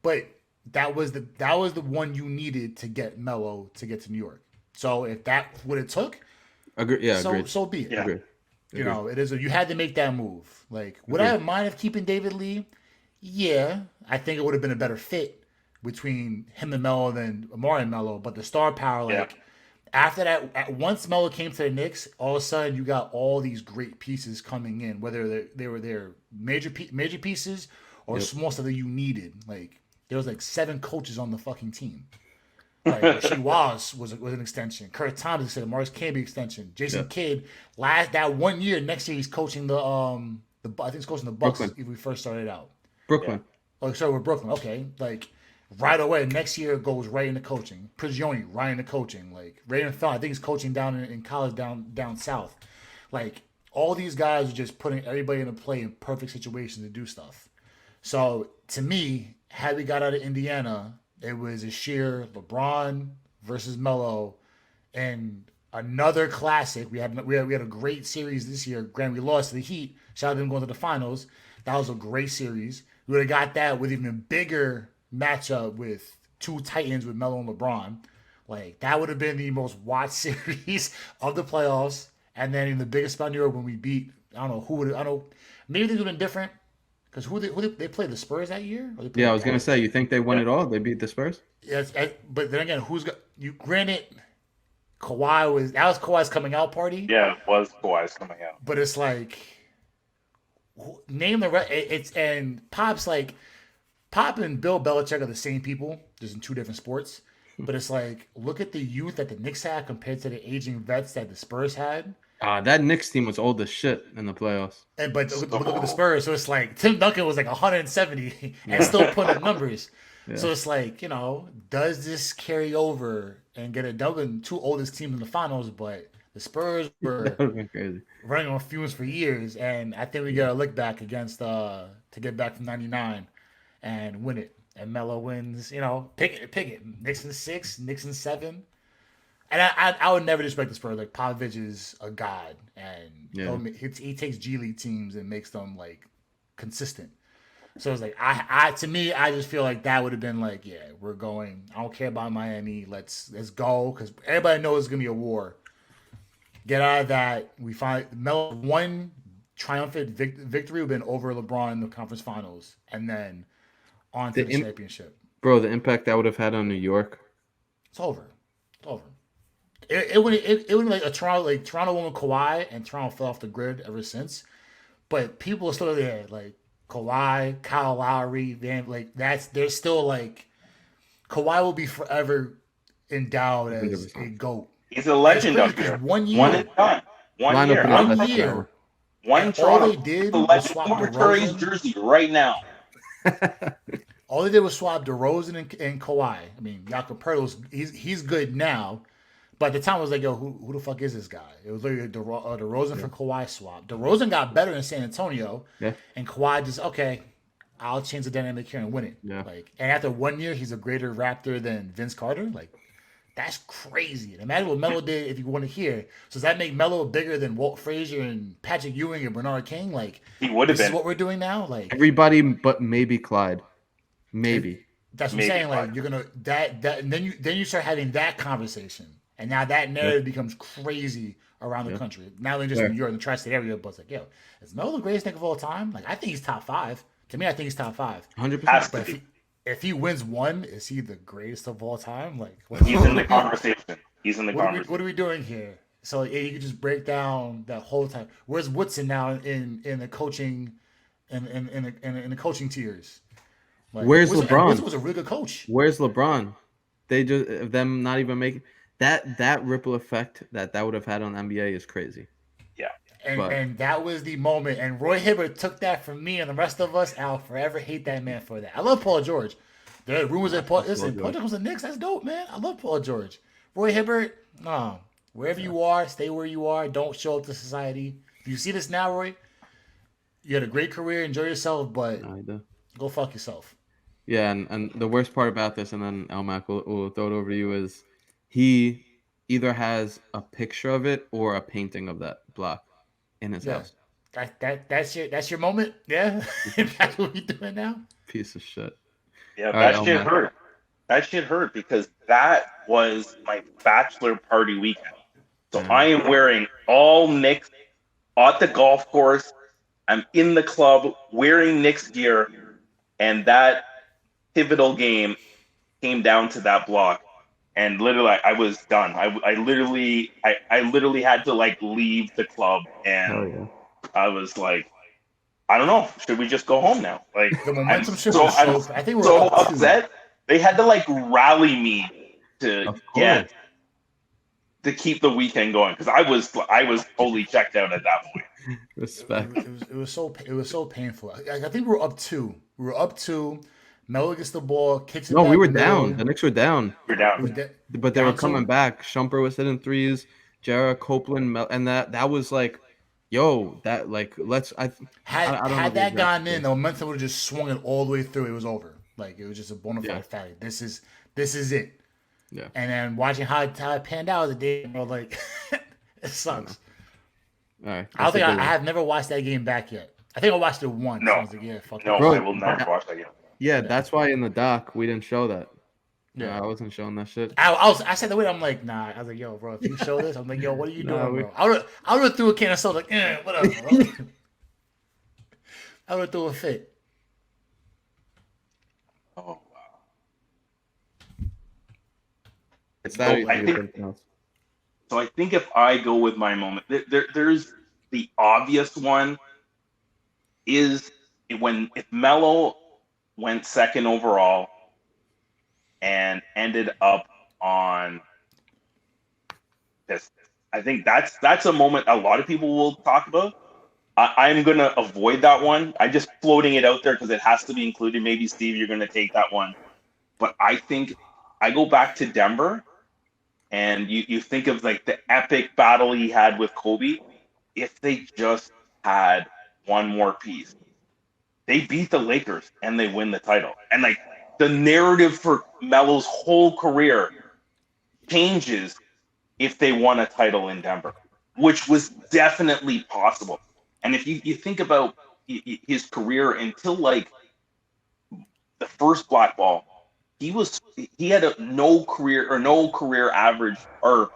but that was the one you needed to get Melo to get to New York. So if that's what it took, Agreed. so be it. Yeah. Agreed. It is. You had to make that move. Like, would I have minded of keeping David Lee? Yeah, I think it would have been a better fit between him and Melo than Amari and Melo. But the star power, after that, once Melo came to the Knicks, all of a sudden you got all these great pieces coming in, whether they were their major pieces or small stuff that you needed. Like, there was 7 coaches on the fucking team. Like, Rasheed Wallace was an extension. Kurt Thomas said Morris Canby extension. Jason Kidd that 1 year. Next year he's coaching the I think he's coaching the Bucks. Brooklyn. If we first started out. Brooklyn. Oh, sorry, with Brooklyn. Okay, right away. Next year, it goes right into coaching. Prigioni, right into coaching. Like Raven Fell, I think he's coaching down in college down south. Like all these guys are just putting everybody into play in perfect situations to do stuff. So to me, had we got out of Indiana, it was a sheer LeBron versus Melo, and another classic. We had a great series this year. Granted, we lost to the Heat. Shout out to them going to the finals. That was a great series. We would have got that with even a bigger matchup with two Titans with Melo and LeBron. Like that would have been the most watched series of the playoffs. And then in the biggest spot in Europe when we beat, I don't know who would. I don't know. Maybe things would have been different because who they played the Spurs that year? Yeah, I was gonna say. You think they won it all? They beat the Spurs. Yes, but then again, who's got you? Granted, that was Kawhi's coming out party. Yeah, it was Kawhi's coming out. But it's like name the it's and Pop's like Pop and Bill Belichick are the same people, just in two different sports. But it's like look at the youth that the Knicks had compared to the aging vets that the Spurs had. That Knicks team was old as shit in the playoffs. But look at the Spurs. So it's like Tim Duncan was like 170 and still putting up numbers. Yeah. So it's like, does this carry over and get it done? Two oldest teams in the finals, but the Spurs were crazy. Running on fumes for years, and I think we got a look back against to get back from '99 and win it. And Melo wins, pick it. Knicks in 6, Knicks in 7. And I would never disrespect the Spurs. Like Popovich is a god, and he takes G League teams and makes them like consistent. So it's like I just feel like that would have been like, yeah, we're going. I don't care about Miami. Let's go because everybody knows it's gonna be a war. Get out of that. We find Melo one triumphant victory would have been over LeBron in the conference finals, and then on to the championship. Bro, the impact that would have had on New York. It's over. It's over. It would like a Toronto won with Kawhi, and Toronto fell off the grid ever since. But people are still there, like Kawhi, Kyle Lowry, they're still like Kawhi will be forever endowed as 100%. A GOAT. He's a legend up here. 1 year. One and done. 1 year. 1 year. One all they did was swap DeRozan. His jersey right now. All they did was swap DeRozan and Kawhi. I mean, Jakob Poeltl's he's good now, but at the time it was like, yo, who the fuck is this guy? It was literally a DeRozan for Kawhi swap. DeRozan got better in San Antonio, and Kawhi just I'll change the dynamic here and win it. Yeah. And after 1 year, he's a greater Raptor than Vince Carter. Like, that's crazy. And imagine what Melo did if you want to hear. So does that make Melo bigger than Walt Frazier and Patrick Ewing and Bernard King? Like, he would have been. This is what we're doing now. Like everybody, but maybe Clyde. Maybe. That's what I'm saying. Like you're gonna and then you start having that conversation, and now that narrative becomes crazy around the country. Not only just New York and the tri-state area, but it's like, yo, is Melo the greatest nigga of all time? Like I think he's top 5. To me, I think he's top 5. 100%. But if he wins one, is he the greatest of all time? Like he's in the conversation. He's in the conversation. What are we doing here? So you can just break down that whole time. Where's Woodson now in the coaching in the coaching tiers? Like, where's LeBron? Woodson was a really good coach. Where's LeBron? They just them not even making that ripple effect that would have had on NBA is crazy. Yeah. And that was the moment. And Roy Hibbert took that from me and the rest of us. I'll forever hate that man for that. I love Paul George. There are rumors that Paul George was the Knicks. That's dope, man. I love Paul George. Roy Hibbert, no. Wherever you are, stay where you are. Don't show up to society. If you see this now, Roy, you had a great career. Enjoy yourself, but go fuck yourself. Yeah, and the worst part about this, and then Elmac will throw it over to you, is he either has a picture of it or a painting of that block in his house. That's your moment. Yeah, that's what we doing now. Piece of shit. Yeah, that shit hurt. That shit hurt because that was my bachelor party weekend. So I am wearing all Knicks at the golf course. I'm in the club wearing Knicks gear, and that pivotal game came down to that block, and literally I was done. I literally had to like leave the club, and I was like, I don't know, should we just go home now? Like the momentum I think we're so upset. They had to like rally me to keep the weekend going because I was totally checked out at that point. Respect. It was so painful. I think we were up 2. Melo gets the ball, kicks it No, back we were in the middle. down. The Knicks were down. You're down. It was de- But they were down coming two. back. Shumper was hitting threes. Jarrett Copeland, and that was like, yo, that like let's. I don't know Had the that exact gone in, score. the momentum would have just swung it all the way through. It was over. Like it was just a bona fide Yeah. fact. This is it. Yeah. And then watching how it panned out, the day, like it sucks. All right. I don't think I have never watched that game back yet. I think I watched it once. No. I was like, yeah, fuck No, that. Bro, I will never watch that again. Yeah, that's why in the doc we didn't show that. Yeah. I wasn't showing that shit. I said the way I'm like, nah. I was like, yo, bro, if you show this, I'm like, yo, what are you Nah, doing, bro? I would have threw a can of soda, like, whatever. Bro. I would have threw a fit. Oh wow. It's that. So I think if I go with my moment, there's the obvious one is if Melo went second overall and ended up on this. I think that's a moment a lot of people will talk about. I'm going to avoid that one. I'm just floating it out there because it has to be included. Maybe, Steve, you're going to take that one. But I think I go back to Denver, and you think of like the epic battle he had with Kobe. If they just had one more piece, they beat the Lakers and they win the title. And like the narrative for Melo's whole career changes if they won a title in Denver, which was definitely possible. And if you think about his career until like the first black ball, he had no career average or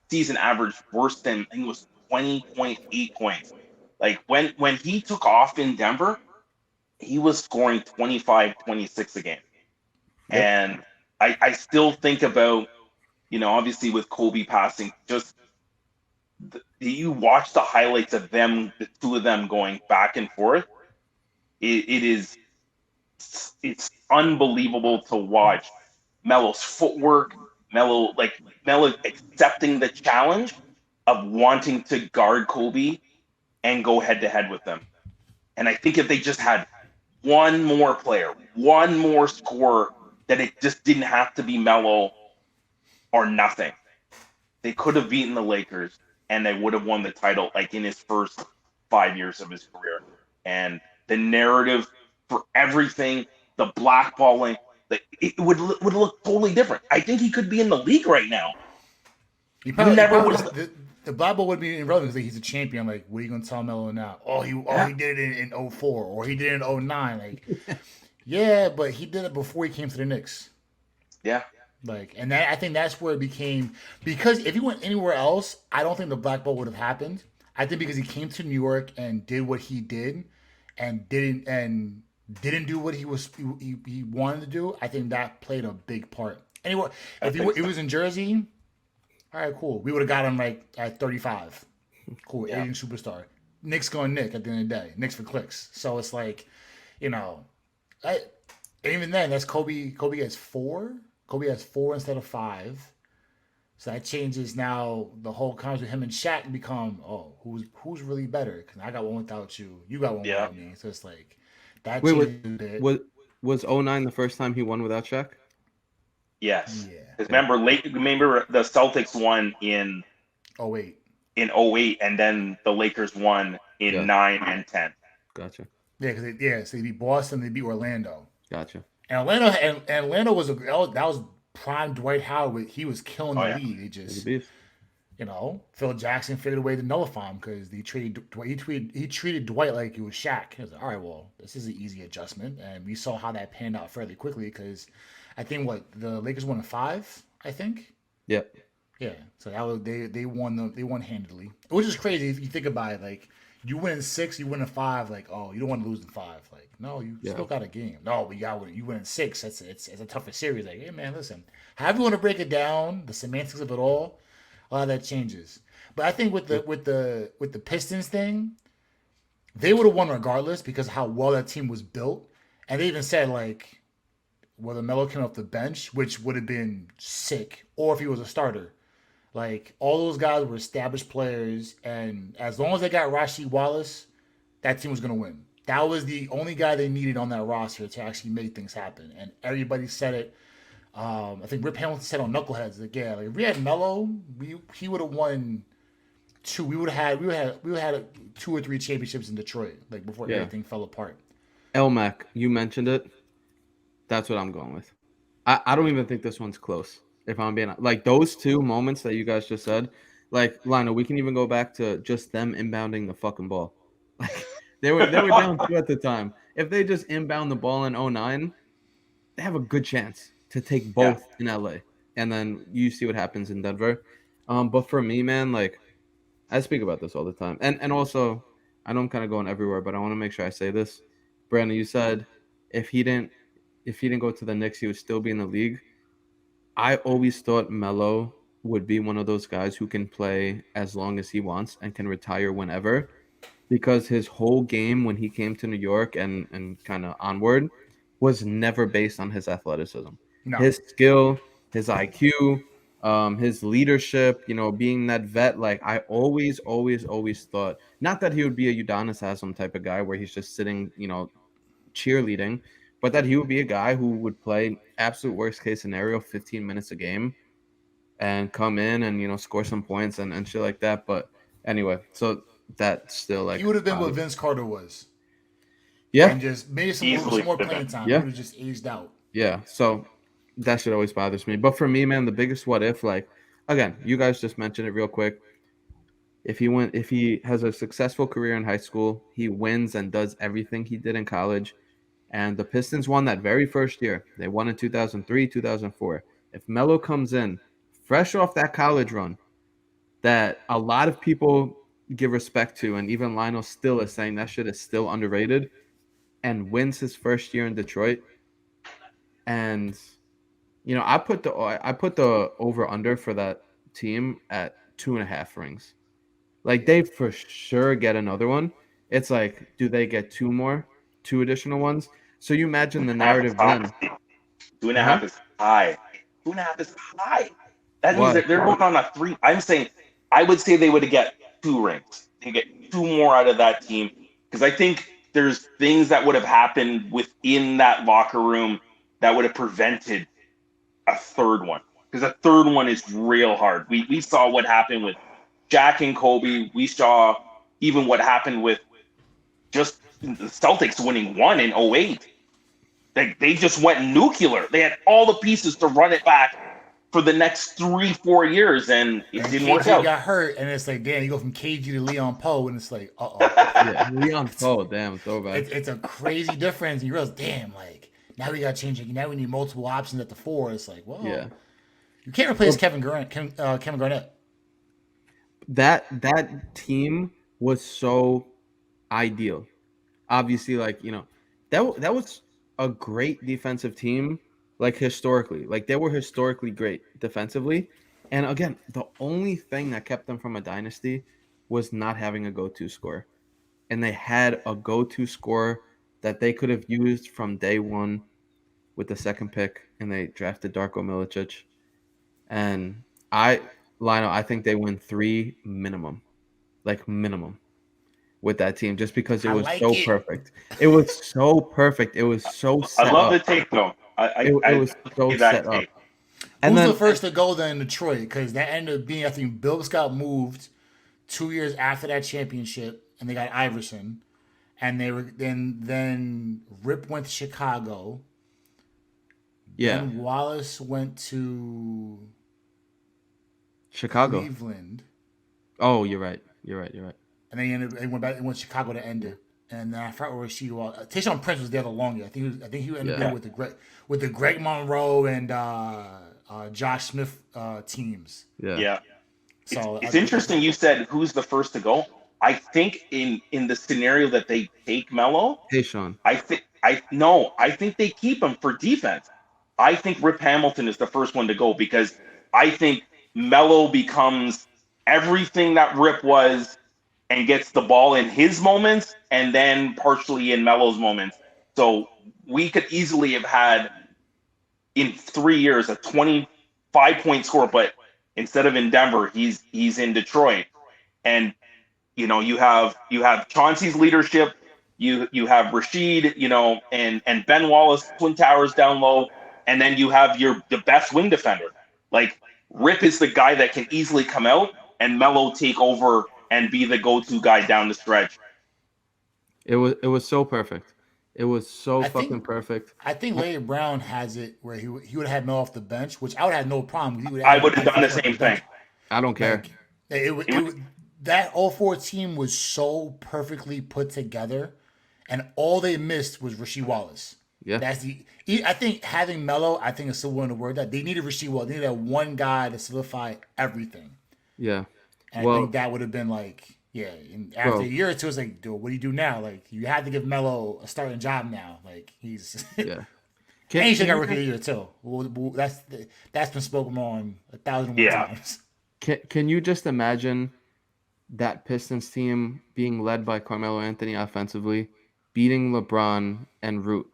season average worse than I think it was 20.8 points. Like when he took off in Denver, he was scoring 25, 26 a game. Yep. And I still think about, obviously with Kobe passing, just you watch the highlights of them, the two of them going back and forth. It's unbelievable to watch Melo's footwork, Melo accepting the challenge of wanting to guard Kobe and go head to head with them. And I think if they just had one more player, one more scorer, that it just didn't have to be Melo or nothing, they could have beaten the Lakers and they would have won the title like in his first 5 years of his career. And the narrative for everything, the blackballing, it would look totally different. I think he could be in the league right now. The black ball would be irrelevant because he's a champion. Like, what are you gonna tell Melo now? He did it in 04 or he did it in 09. Like, yeah, but he did it before he came to the Knicks. Yeah. Like, and I think that's where it became, because if he went anywhere else, I don't think the black ball would have happened. I think because he came to New York and did what he did, and didn't do what he wanted to do, I think that played a big part. Anyway, if he was in Jersey, all right, cool. We would have got him like at 35. Cool, Yeah. Asian superstar. Nick's going Nick at the end of the day. Nick's for clicks. So it's like, even then, that's Kobe. Kobe has 4. Kobe has 4 instead of 5. So that changes now. The whole conversation with him and Shaq become, who's really better? Because I got one without you. You got one without me. So it's like that changes a bit. Was 09 the first time he won without Shaq? Yes. Yeah. Because remember the Celtics won in 08. In 08, and then the Lakers won in 9 and 10. Gotcha. Yeah, because they beat Boston, they beat Orlando. Gotcha. And Orlando was that was prime Dwight Howard. He was killing the league. They just, Phil Jackson figured a way to nullify him because he treated Dwight like he was Shaq. He was like, all right, well, this is an easy adjustment, and we saw how that panned out fairly quickly because I think the Lakers won in 5. I think. Yep. Yeah. So that was they won handedly, which is crazy if you think about it. Like, you win in 6, you win in 5. Like, you don't want to lose in 5. Like, no, you still got a game. No, you win in 6. It's a tougher series. Like, hey man, listen, however you want to break it down, the semantics of it all, a lot of that changes. But I think with the Pistons thing, they would have won regardless because of how well that team was built. And they even said like, whether Melo came off the bench, which would have been sick, or if he was a starter. Like, all those guys were established players, and as long as they got Rasheed Wallace, that team was going to win. That was the only guy they needed on that roster to actually make things happen, and everybody said it. I think Rip Hamilton said on Knuckleheads, like, yeah, like if we had Melo, he would have won two. We would have had 2 or 3 championships in Detroit, like before everything fell apart. Elmac, you mentioned it. That's what I'm going with. I don't even think this one's close. If I'm being like those 2 moments that you guys just said, like Lionel, we can even go back to just them inbounding the fucking ball. Like they were down 2 at the time. If they just inbound the ball in 09, they have a good chance to take both in LA. And then you see what happens in Denver. But for me, man, like I speak about this all the time. And also, I know I'm kind of going everywhere, but I want to make sure I say this. Brandon, you said if he didn't go to the Knicks, he would still be in the league. I always thought Melo would be one of those guys who can play as long as he wants and can retire whenever, because his whole game when he came to New York and kind of onward was never based on his athleticism. No. His skill, his IQ, his leadership, being that vet. Like I always thought, not that he would be a Udonis Haslem type of guy where he's just sitting, cheerleading, but that he would be a guy who would play absolute worst case scenario 15 minutes a game and come in and score some points and shit like that. But anyway, so that's still like he would have been what Vince Carter was. Yeah, and just maybe some more playing time. Yeah, he would have just aged out. Yeah, so that shit always bothers me. But for me, man, the biggest what if, like, again, you guys just mentioned it real quick. If he has a successful career in high school, he wins and does everything he did in college, and the Pistons won that very first year. They won in 2003, 2004. If Melo comes in fresh off that college run that a lot of people give respect to, and even Lionel still is saying that shit is still underrated, and wins his first year in Detroit, and I put the over under for that team at 2.5 rings. Like they for sure get another one. It's like, do they get 2 additional ones? So you imagine the narrative then. 2.5 is high. 2.5 is high. That means that they're going on a 3. I'm saying, I would say they would get 2 rings. They get 2 more out of that team, because I think there's things that would have happened within that locker room that would have prevented a 3rd one. Because a 3rd one is real hard. We saw what happened with Jack and Kobe. We saw even what happened with just the Celtics winning 1 in 08. They just went nuclear. They had all the pieces to run it back for the next 3-4 years, and it didn't work out. Got hurt, and it's like, damn, you go from KG to Leon Poe, and it's like, Leon Poe, damn, throwback. It's a crazy difference. You realize, damn, like now we got to change it. Now we need multiple options at the 4. It's like, well, you can't replace Kevin Garnett. That team was so ideal. Obviously, like that was a great defensive team. Like historically, like they were historically great defensively. And again, the only thing that kept them from a dynasty was not having a go-to scorer. And they had a go-to scorer that they could have used from day one with the 2nd pick, and they drafted Darko Milicic. And Lionel, I think they win 3 minimum with that team, just because it was perfect. It was so perfect. It was so set I love up. the take, though. It was so set up. And who's the first to go then in Detroit? Because that ended up being, I think, Billups got moved 2 years after that championship, and they got Iverson, and they were then Rip went to Chicago. Yeah. And Wallace went to Chicago, Cleveland. Oh, you're right. And then they went to Chicago to end it. And then I forgot where she was. Tayshaun Prince was there the longest. I think he ended up with the Greg Monroe and Josh Smith teams. Yeah. So it's interesting you said who's the first to go. I think in the scenario that they take Melo, Tayshaun. I think they keep him for defense. I think Rip Hamilton is the first one to go, because I think Melo becomes everything that Rip was and gets the ball in his moments and then partially in Melo's moments. So we could easily have had in 3 years a 25-point score, but instead of in Denver, he's in Detroit. And you have Chauncey's leadership, You have Rashid, and Ben Wallace, Twin Towers down low, and then you have the best wing defender. Like Rip is the guy that can easily come out, and Melo take over and be the go-to guy down the stretch. It was so perfect. It was so I fucking think- perfect. I think Larry Brown has it where he would have had Melo off the bench, which I would have no problem. I would have done the same thing. I don't care. That 04 team was so perfectly put together, and all they missed was Rasheed Wallace. Yeah. I think having Melo, I think is still one of the word that they needed Rasheed Wallace. They needed that one guy to solidify everything. Yeah. And I think that would have been like, yeah. And after a year or two, it's like, dude, what do you do now? Like, you had to give Melo a starting job now. Like, he's Yeah. and he should have got rookie of the year too. Well, that's been spoken on 1,000 more times. Can you just imagine that Pistons team being led by Carmelo Anthony offensively, beating LeBron en route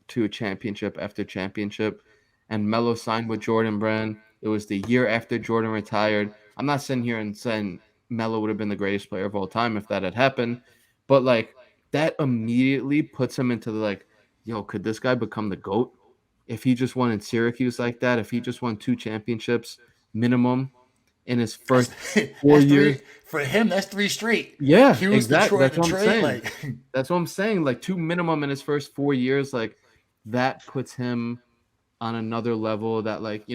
to championship after championship, and Melo signed with Jordan Brand? It was the year after Jordan retired. I'm not sitting here and saying Melo would have been the greatest player of all time if that had happened, but like that immediately puts him into the like, yo, could this guy become the GOAT if he just won in Syracuse like that? If he just won 2 championships minimum in his first 4 years. For him, that's 3 straight. Yeah, He was exactly. That's Detroit, what I'm saying. like That's what I'm saying. Like 2 minimum in his first 4 years. Like that puts him on another level. That like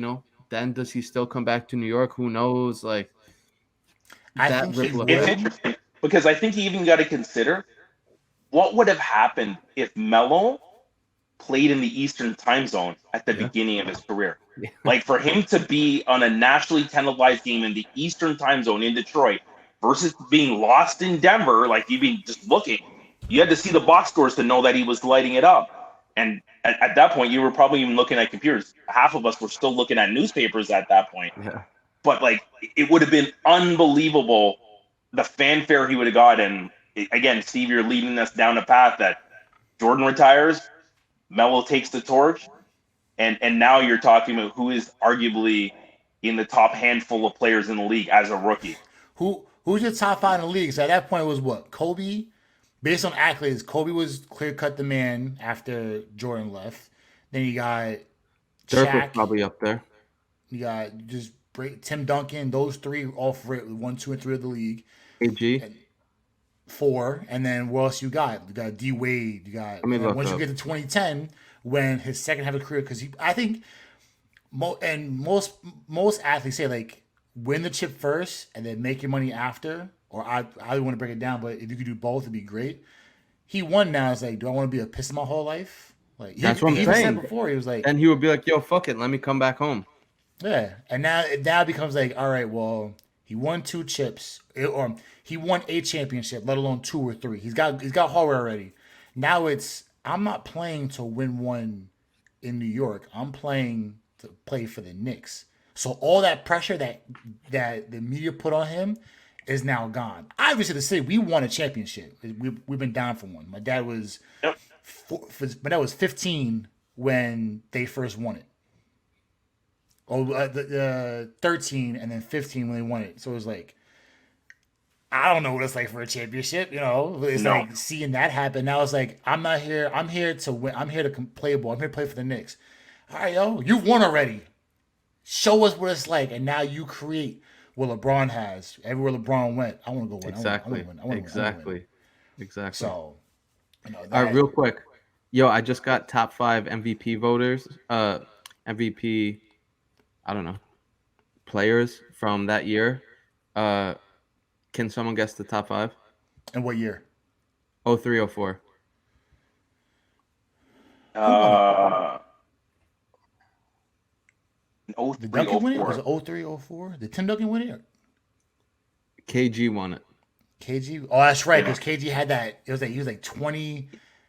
then does he still come back to New York? Who knows? Like I that think he ripple will. It's effect. interesting because I think you even got to consider what would have happened if Melo played in the Eastern time zone at the beginning of his career. Yeah. Like for him to be on a nationally televised game in the Eastern time zone in Detroit versus being lost in Denver, like you've been just looking, you had to see the box scores to know that he was lighting it up. And at that point, you were probably even looking at computers. Half of us were still looking at newspapers at that point. Yeah. But like, it would have been unbelievable the fanfare he would have got. And again, Steve, you're leading us down a path that Jordan retires, Melo takes the torch, and now you're talking about who is arguably in the top handful of players in the league as a rookie. Who's your top 5 in the league? So at that point, it was what? Kobe? Based on accolades, Kobe was clear-cut the man after Jordan left. Then you got Dirk was Shaq. probably up there. You got Tim Duncan. Those 3 all for it, 1, 2, and 3 of the league. AG. 4, and then what else you got? You got D Wade. You got once you get to 2010, when his second half of career, because I think most athletes say like win the chip first and then make your money after. Or I want to break it down, but if you could do both, it'd be great. He won now. It's like, do I want to be a Piston my whole life? Like That's what I'm he saying. said before, he was like, And he would be like, yo, fuck it, let me come back home. yeah. And now it becomes like, all right, well, he won 2 chips, or he won a championship, let alone 2 or 3. He's got hardware already. Now I'm not playing to win one in New York. I'm playing to play for the Knicks. So all that pressure that the media put on him is now gone. Obviously, the city, we won a championship. We've been down for one. My dad was 15 when they first won it. 13 and then 15 when they won it. So it was like, I don't know what it's like for a championship, It's like seeing that happen. Now it's like, I'm not here. I'm here to win. I'm here to play ball. I'm here to play for the Knicks. All right, yo, you've won already. Show us what it's like. And now you create what LeBron has. Everywhere LeBron went, I want to go win. Exactly. I wanna win. Exactly. So, all right, real quick. Yo, I just got top 5 MVP voters. MVP, I don't know, players from that year. Can someone guess the top 5? And what year? 03, 04. The Duncan win it? Was it 03, 04? Did Tim Duncan win it? KG won it. KG? Oh, that's right, because KG had that. It was like he was like 20.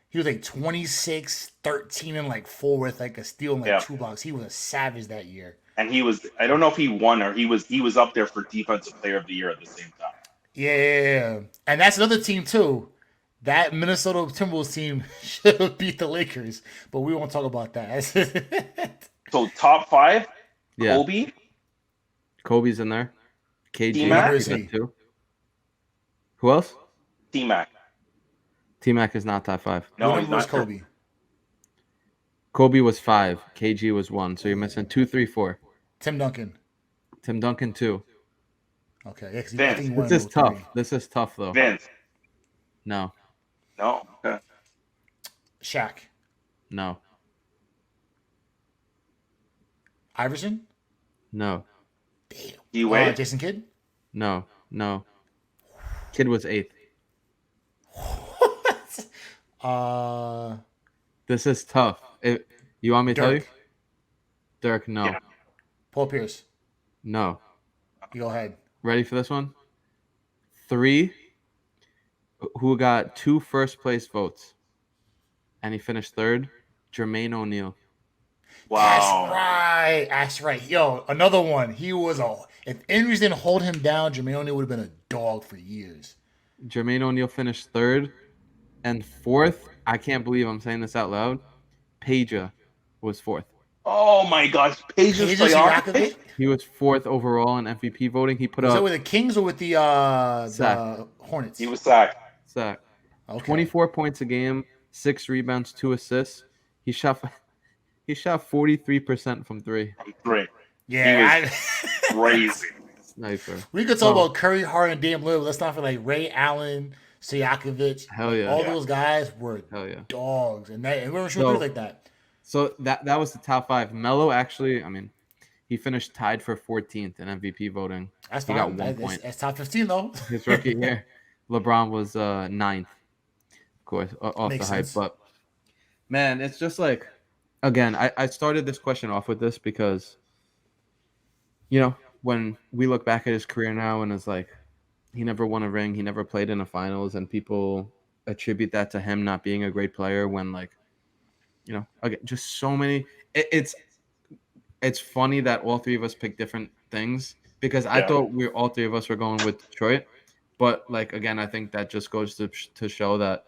He was like 26, 13, and like 4 with like a steal and like 2 blocks. He was a savage that year. And he was, I don't know if he won or he was up there for Defensive Player of the Year at the same time. Yeah. And that's another team too. That Minnesota Timberwolves team should have beat the Lakers, but we won't talk about that. So top 5, Yeah. Kobe. Kobe's in there. KG T-Mac? is in too. Who else? T-Mac. T-Mac is not top 5. No, what he's number was not. Kobe? Kobe was 5. KG was 1. So you're missing 2, 3, 4. Tim Duncan. Tim Duncan 2. Okay, yeah, 'cause I Vince. think he won This is in 03. tough. This is tough though. Vince. No. No. Okay. Shaq. No. Iverson. No. Damn. D-Wade. Jason Kidd. No. No. Kid was 8th. uh, This is tough. You want me to tell you? Dirk. Dirk, no. Yeah. Paul Pierce. No. You go ahead. Ready for this one? 3. Who got 2 first place votes. And he finished 3rd. Jermaine O'Neal. Wow. That's right. Yo, another one. He was if injuries didn't hold him down, Jermaine O'Neal would have been a dog for years. Jermaine O'Neal finished 3rd. And 4th, I can't believe I'm saying this out loud, Peja was 4th. Oh my gosh. Peja Stojakovic? He was 4th overall in MVP voting. He put Was up that with the Kings or with the Hornets? He was sacked. sack. Okay. 24 points a game, 6 rebounds, 2 assists. He shot 43% from 3. Great. Yeah. Crazy. Sniper. We could talk about Curry, Harden, and Dame Lillard. Let's not for like Ray Allen, Stojakovic. Hell yeah. All those guys were Hell yeah. dogs, and we were shooting like that. So that was the top 5. Melo actually, he finished tied for 14th in MVP voting. That's He fine. got 1 point. That's top 15 though. His rookie year. LeBron was 9th, of course, off Makes the hype. sense. But man, it's just like, again, I started this question off with this because, when we look back at his career now and it's like, he never won a ring, he never played in the finals, and people attribute that to him not being a great player when, like, again, just so many. It's funny that all 3 of us picked different things because I thought all 3 of us were going with Detroit. But, like, again, I think that just goes to show that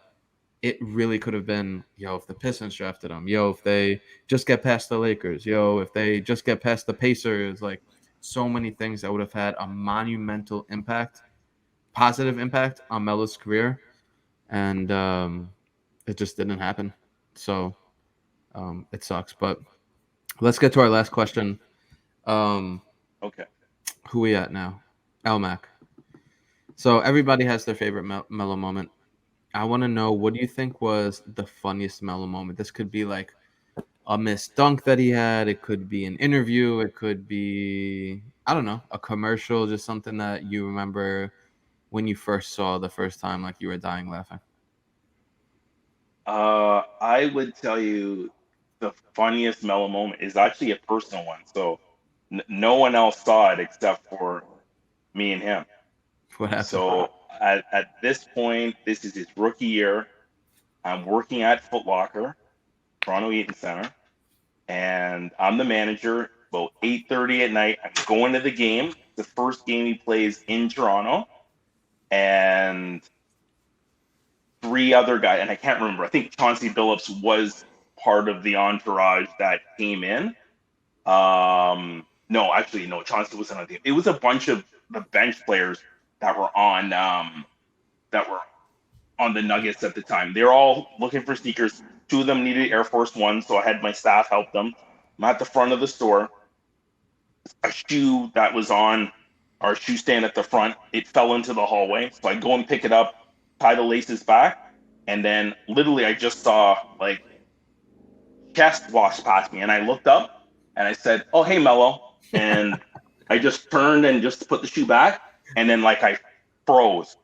it really could have been, if the Pistons drafted him, if they just get past the Lakers, if they just get past the Pacers, like, so many things that would have had a monumental impact, positive impact on Melo's career. And it just didn't happen. So it sucks. But let's get to our last question. Okay. Who we at now? Elmac. So everybody has their favorite Melo moment. I want to know, what do you think was the funniest Melo moment? This could be like a missed dunk that he had. It could be an interview. It could be, I don't know, a commercial, just something that you remember when you first saw the first time, like you were dying laughing. I would tell you the funniest Melo moment is actually a personal one. So no one else saw it except for me and him. What happened? So at this point, this is his rookie year. I'm working at Foot Locker, Toronto Eaton Center, and I'm the manager. About 8:30 at night, I'm going to the game. The first game he plays in Toronto, and 3 other guys, and I can't remember. I think Chauncey Billups was part of the entourage that came in. No, Chauncey wasn't on the team. It was a bunch of the bench players that were on the Nuggets at the time. They were all looking for sneakers. 2 of them needed Air Force One, so I had my staff help them. I'm at the front of the store. A shoe that was on our shoe stand at the front, it fell into the hallway. So I go and pick it up, tie the laces back, and then literally I just saw like chest wash past me, and I looked up and I said, "Oh, hey, Melo," and I just turned and just put the shoe back, and then like I froze.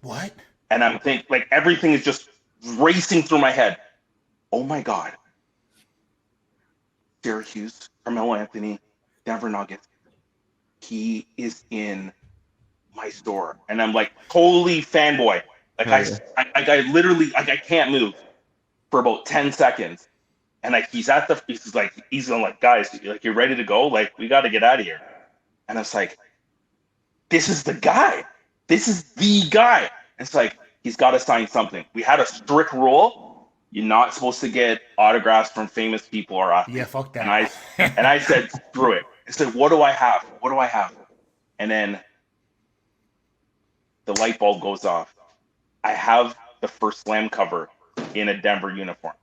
What? And I'm thinking, like, everything is just racing through my head. Oh my God. Syracuse, Carmelo Anthony, Denver Nuggets. He is in my store. And I'm like totally fanboy. Like I literally, like, I can't move for about 10 seconds. And like, he's like, guys, like, you're ready to go? Like, we got to get out of here. And it's like, this is the guy. This is the guy. And it's like, he's got to sign something. We had a strict rule. You're not supposed to get autographs from famous people or athletes. Yeah, fuck that. And I said, screw it. I said, what do I have? What do I have? And then the light bulb goes off. I have the first slam cover in a Denver uniform.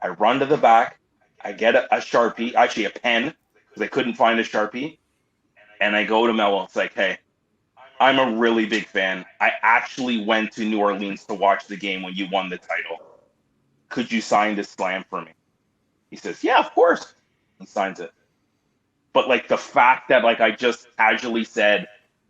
I run to the back. I get a Sharpie, actually a pen, because I couldn't find a Sharpie. And I go to Melo. It's like, hey, I'm a really big fan. I actually went to New Orleans to watch the game when you won the title. Could you sign this slam for me? He says, yeah, of course. He signs it. But like the fact that like I just casually said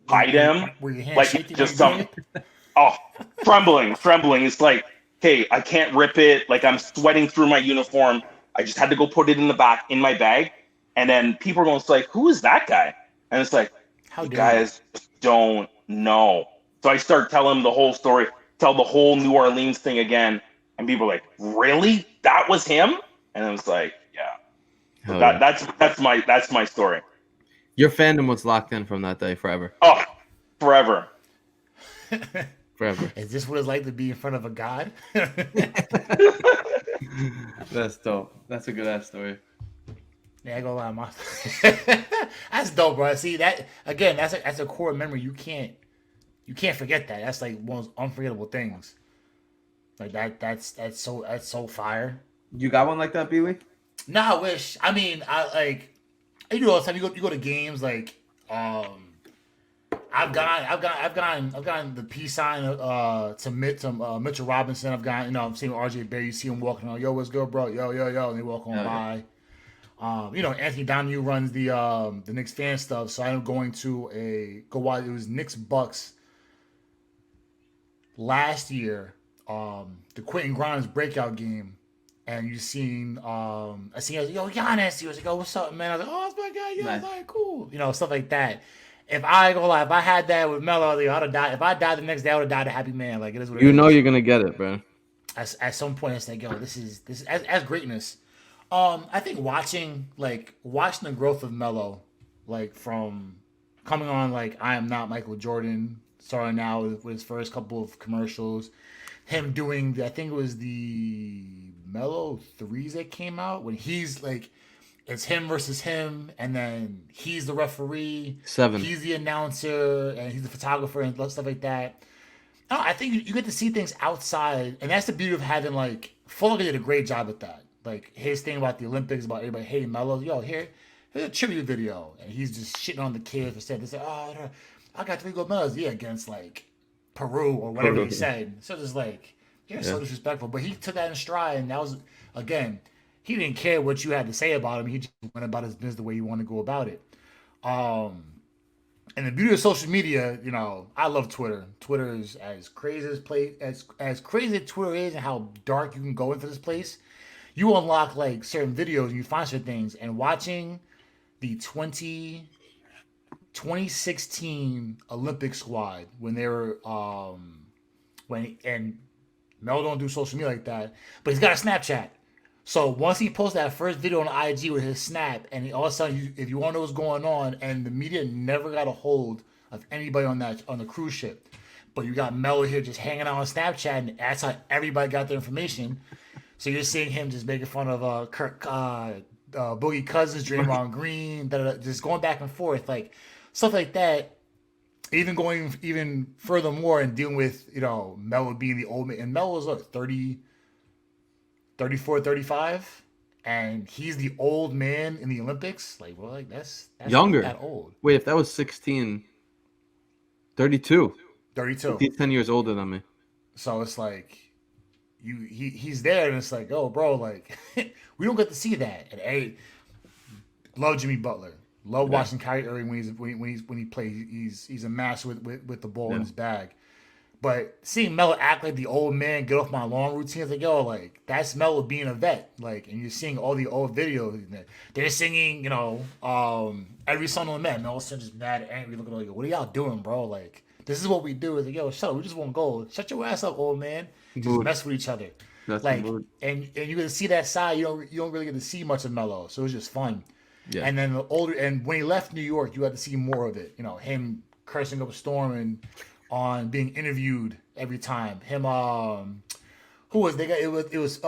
hi to him, Were your hands like shaking just when you did some, oh, trembling. It's like, hey, I can't rip it. Like I'm sweating through my uniform. I just had to go put it in my bag. And then people are going to like, who is that guy? And it's like, How you dare guys don't know. So I start telling them the whole story, tell the whole New Orleans thing again. And people are like, really? That was him? And I was like, yeah. So that's my story. Your fandom was locked in from that day forever. Oh, forever. Forever. Is this what it's like to be in front of a god? That's dope. That's a good ass story. Yeah, I go lie, my that's dope, bro. See that again? That's a core memory. You can't forget that. That's like one of those unforgettable things. Like that's so fire. You got one like that, Beely? No, I wish. I mean, I do all the time. You go to games like I've gotten the peace sign to Mitchell Robinson. I've gotten, I'm seeing RJ Barry. You see him walking on, yo, what's good, bro? Yo, and they walk on by. Anthony Donahue runs the Knicks fan stuff, so I'm going to go watch. It was Knicks Bucks last year, the Quentin Grimes breakout game, and you seen I was like, yo, Giannis. He was like, oh, what's up, man? I was like, oh, it's my guy. Yeah, nice. All right, cool. Stuff like that. If I had that with Melo, I'd have died. If I died the next day, I would have died a happy man. Like it is what it is. You're gonna get it, bro. At some point, it's like, yo, this is as greatness. I think watching the growth of Melo, like from coming on like I Am Not Michael Jordan, starting out with his first couple of commercials, him doing I think it was the Melo threes that came out when he's like it's him versus him, and then he's the referee, 7. He's the announcer, and he's the photographer and stuff like that. I think you get to see things outside, and that's the beauty of having like Fulton did a great job at that. Like his thing about the Olympics, about everybody, hey Melo, yo, here's a tribute video, and he's just shitting on the kids for saying, oh, I got 3 gold medals, against like Peru or whatever he said. So just like you're so disrespectful, but he took that in stride, and that was again, he didn't care what you had to say about him. He just went about his business the way you want to go about it. And the beauty of social media, I love Twitter. Twitter is as crazy as crazy as Twitter is, and how dark you can go into this place. You unlock like certain videos and you find certain things. And watching the 2016 Olympic squad when they were and Mel don't do social media like that, but he's got a Snapchat. So once he posts that first video on IG with his snap, and all of a sudden, if you want to know what's going on, and the media never got a hold of anybody on the cruise ship, but you got Melo here just hanging out on Snapchat, and that's how everybody got their information. So you're seeing him just making fun of Boogie Cousins, Draymond Green, just going back and forth, like stuff like that. Even going even furthermore and dealing with Melo being the old man, and Melo was what 34, 35, and he's the old man in the Olympics. Like, well, like that's younger. Not that old. Wait, if that was 16, 32. 32. He's 10 years older than me. So it's like he's there, and it's like, oh, bro, like we don't get to see that. And love Jimmy Butler. Love watching Kyrie Irving when he plays. He's a master with the ball in his bag. But seeing Melo act like the old man, get off my lawn routine, it's like, yo, like, that's Melo being a vet. Like, and you're seeing all the old videos. They're singing, every song on the man. Melo's just mad, angry, looking like, what are y'all doing, bro? Like, this is what we do. It's like, yo, shut up. We just want gold. Shut your ass up, old man. Just mess with each other. That's like, and you get to see that side. You don't really get to see much of Melo. So it was just fun. Yeah. And then and when he left New York, you had to see more of it. Him cursing up a storm and on being interviewed every time. Him, who was they got? It was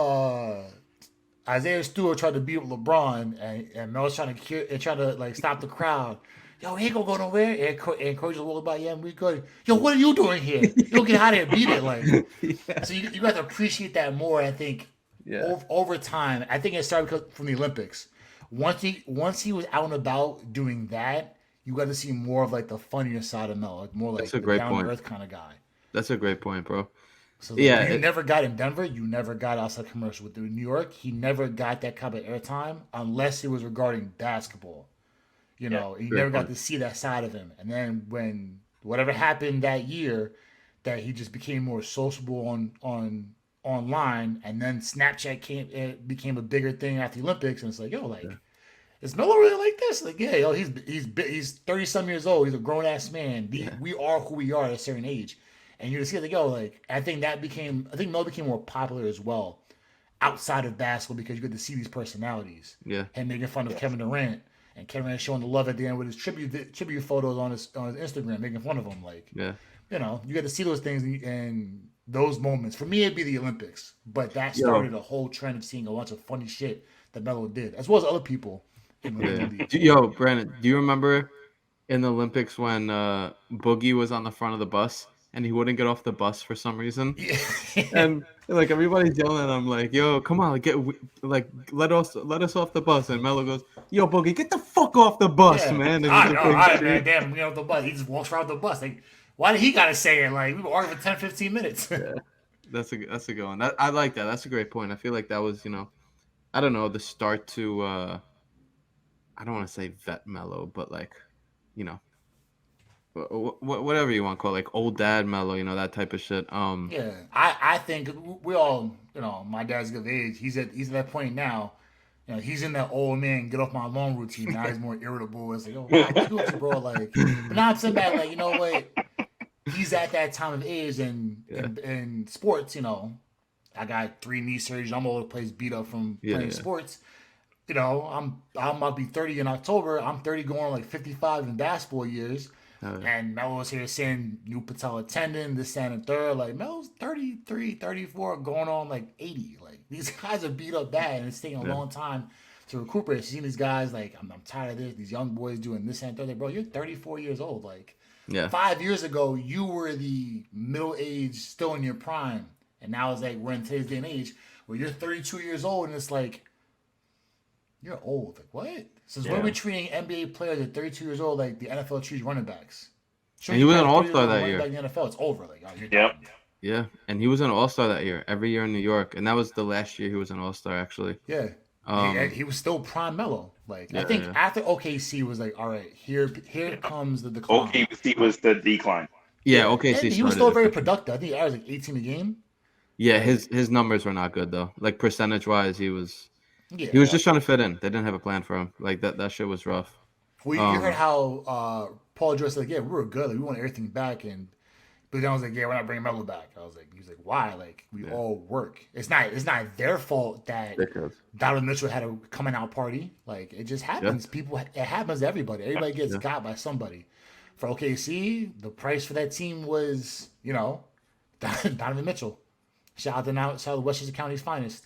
Isaiah Stewart tried to beat up LeBron, and Mel was trying to like stop the crowd. yo, he ain't gonna go nowhere. And Coach was all about, yeah, we good. Yo, what are you doing here? You don't get out of here, beat it. Like, Yeah. so you got to appreciate that more. I think Yeah. over time. I think it started from the Olympics. Once he was out and about doing that, you got to see more of like the funnier side of Melo, like more like That's a the great down to point. earth kind of guy. That's a great point, bro. So Yeah, you never got in Denver. You never got outside commercial with New York. He never got that kind of airtime unless it was regarding basketball. You know, you great never got point. to see that side of him. And then when whatever happened that year, that he just became more sociable on online, and then Snapchat it became a bigger thing after the Olympics, and it's like, yo, like, is Melo really like this? Like, yeah, yo, he's 30 some years old. He's a grown ass man. We are who we are at a certain age, and you just see like, yo, like, I think Melo became more popular as well outside of basketball because you get to see these personalities. Yeah. Him making fun of Kevin Durant, and Kevin Durant showing the love at the end with his tribute photos on his Instagram, making fun of him. Like, Yeah. you know, you get to see those things and those moments. For me, it'd be the Olympics, but that started a whole trend of seeing a bunch of funny shit that Melo did, as well as other people in the league. Yo, Brandon, do you remember in the Olympics when Boogie was on the front of the bus and he wouldn't get off the bus for some reason? Yeah. And like everybody's yelling at him, like, "Yo, come on, let us off the bus." And Melo goes, "Yo, Boogie, get the fuck off the bus, Yeah. man!" And I he's know, like, all right, man, damn, you know, the bus. He just walks around the bus. Like, why did he gotta say it? Like, we were arguing for 10, 15 minutes. That's a good one. I like that. That's a great point. I feel like that was, I don't know, the start to I don't want to say vet Melo, but like, whatever you want to call it, like old dad Melo, that type of shit. Yeah, I think we all, my dad's good age. He's at that point now. You know, he's in that old man get off my lawn routine. Now he's more irritable. It's like, oh, what's good with you, bro? Like, but now I'm sitting back, like, you know what? He's at that time of age, and in sports, I got 3 knee surgeries. I'm all over the place, beat up from playing sports. I'm about to be 30 in October. I'm 30 going like 55 in basketball years. And Melo's here saying new patella tendon, this, that, and third. Like, Melo's 33, 34, going on like 80. Like, these guys are beat up bad, and it's taking a long time to recuperate. Seeing these guys, like, I'm tired of this. These young boys doing this and third. Like, bro, you're 34 years old. Like, 5 years ago, you were the middle age, still in your prime. And now it's like we're in today's day and age where you're 32 years old, and it's like, you're old. Like, what? Since when are we treating NBA players at 32 years old like the NFL treats running backs? And he was an all-star that year. Back in the NFL, it's over. Like, oh, you're Yep. done. Yeah, and he was an all-star that year, every year in New York, and that was the last year he was an all-star, actually. Yeah. He was still prime Melo. Like, I think yeah. after OKC was like, all right, here comes the decline. OKC was the decline. Yeah, OKC. And he was still very productive. I think he averaged like 18 a game. Yeah, his numbers were not good though. Like percentage-wise, he was just trying to fit in. They didn't have a plan for him. Like that shit was rough. Well, you heard how Paul George said, like, yeah, we were good. Like, we want everything back, but then I was like, yeah, we're not bringing Melo back. He was like, why? Like, we all work. It's not their fault that Donovan Mitchell had a coming out party. Like, it just happens. It happens to everybody. Everybody gets got by somebody. For OKC, the price for that team was, Donovan Mitchell. Shout out to Westchester County's finest.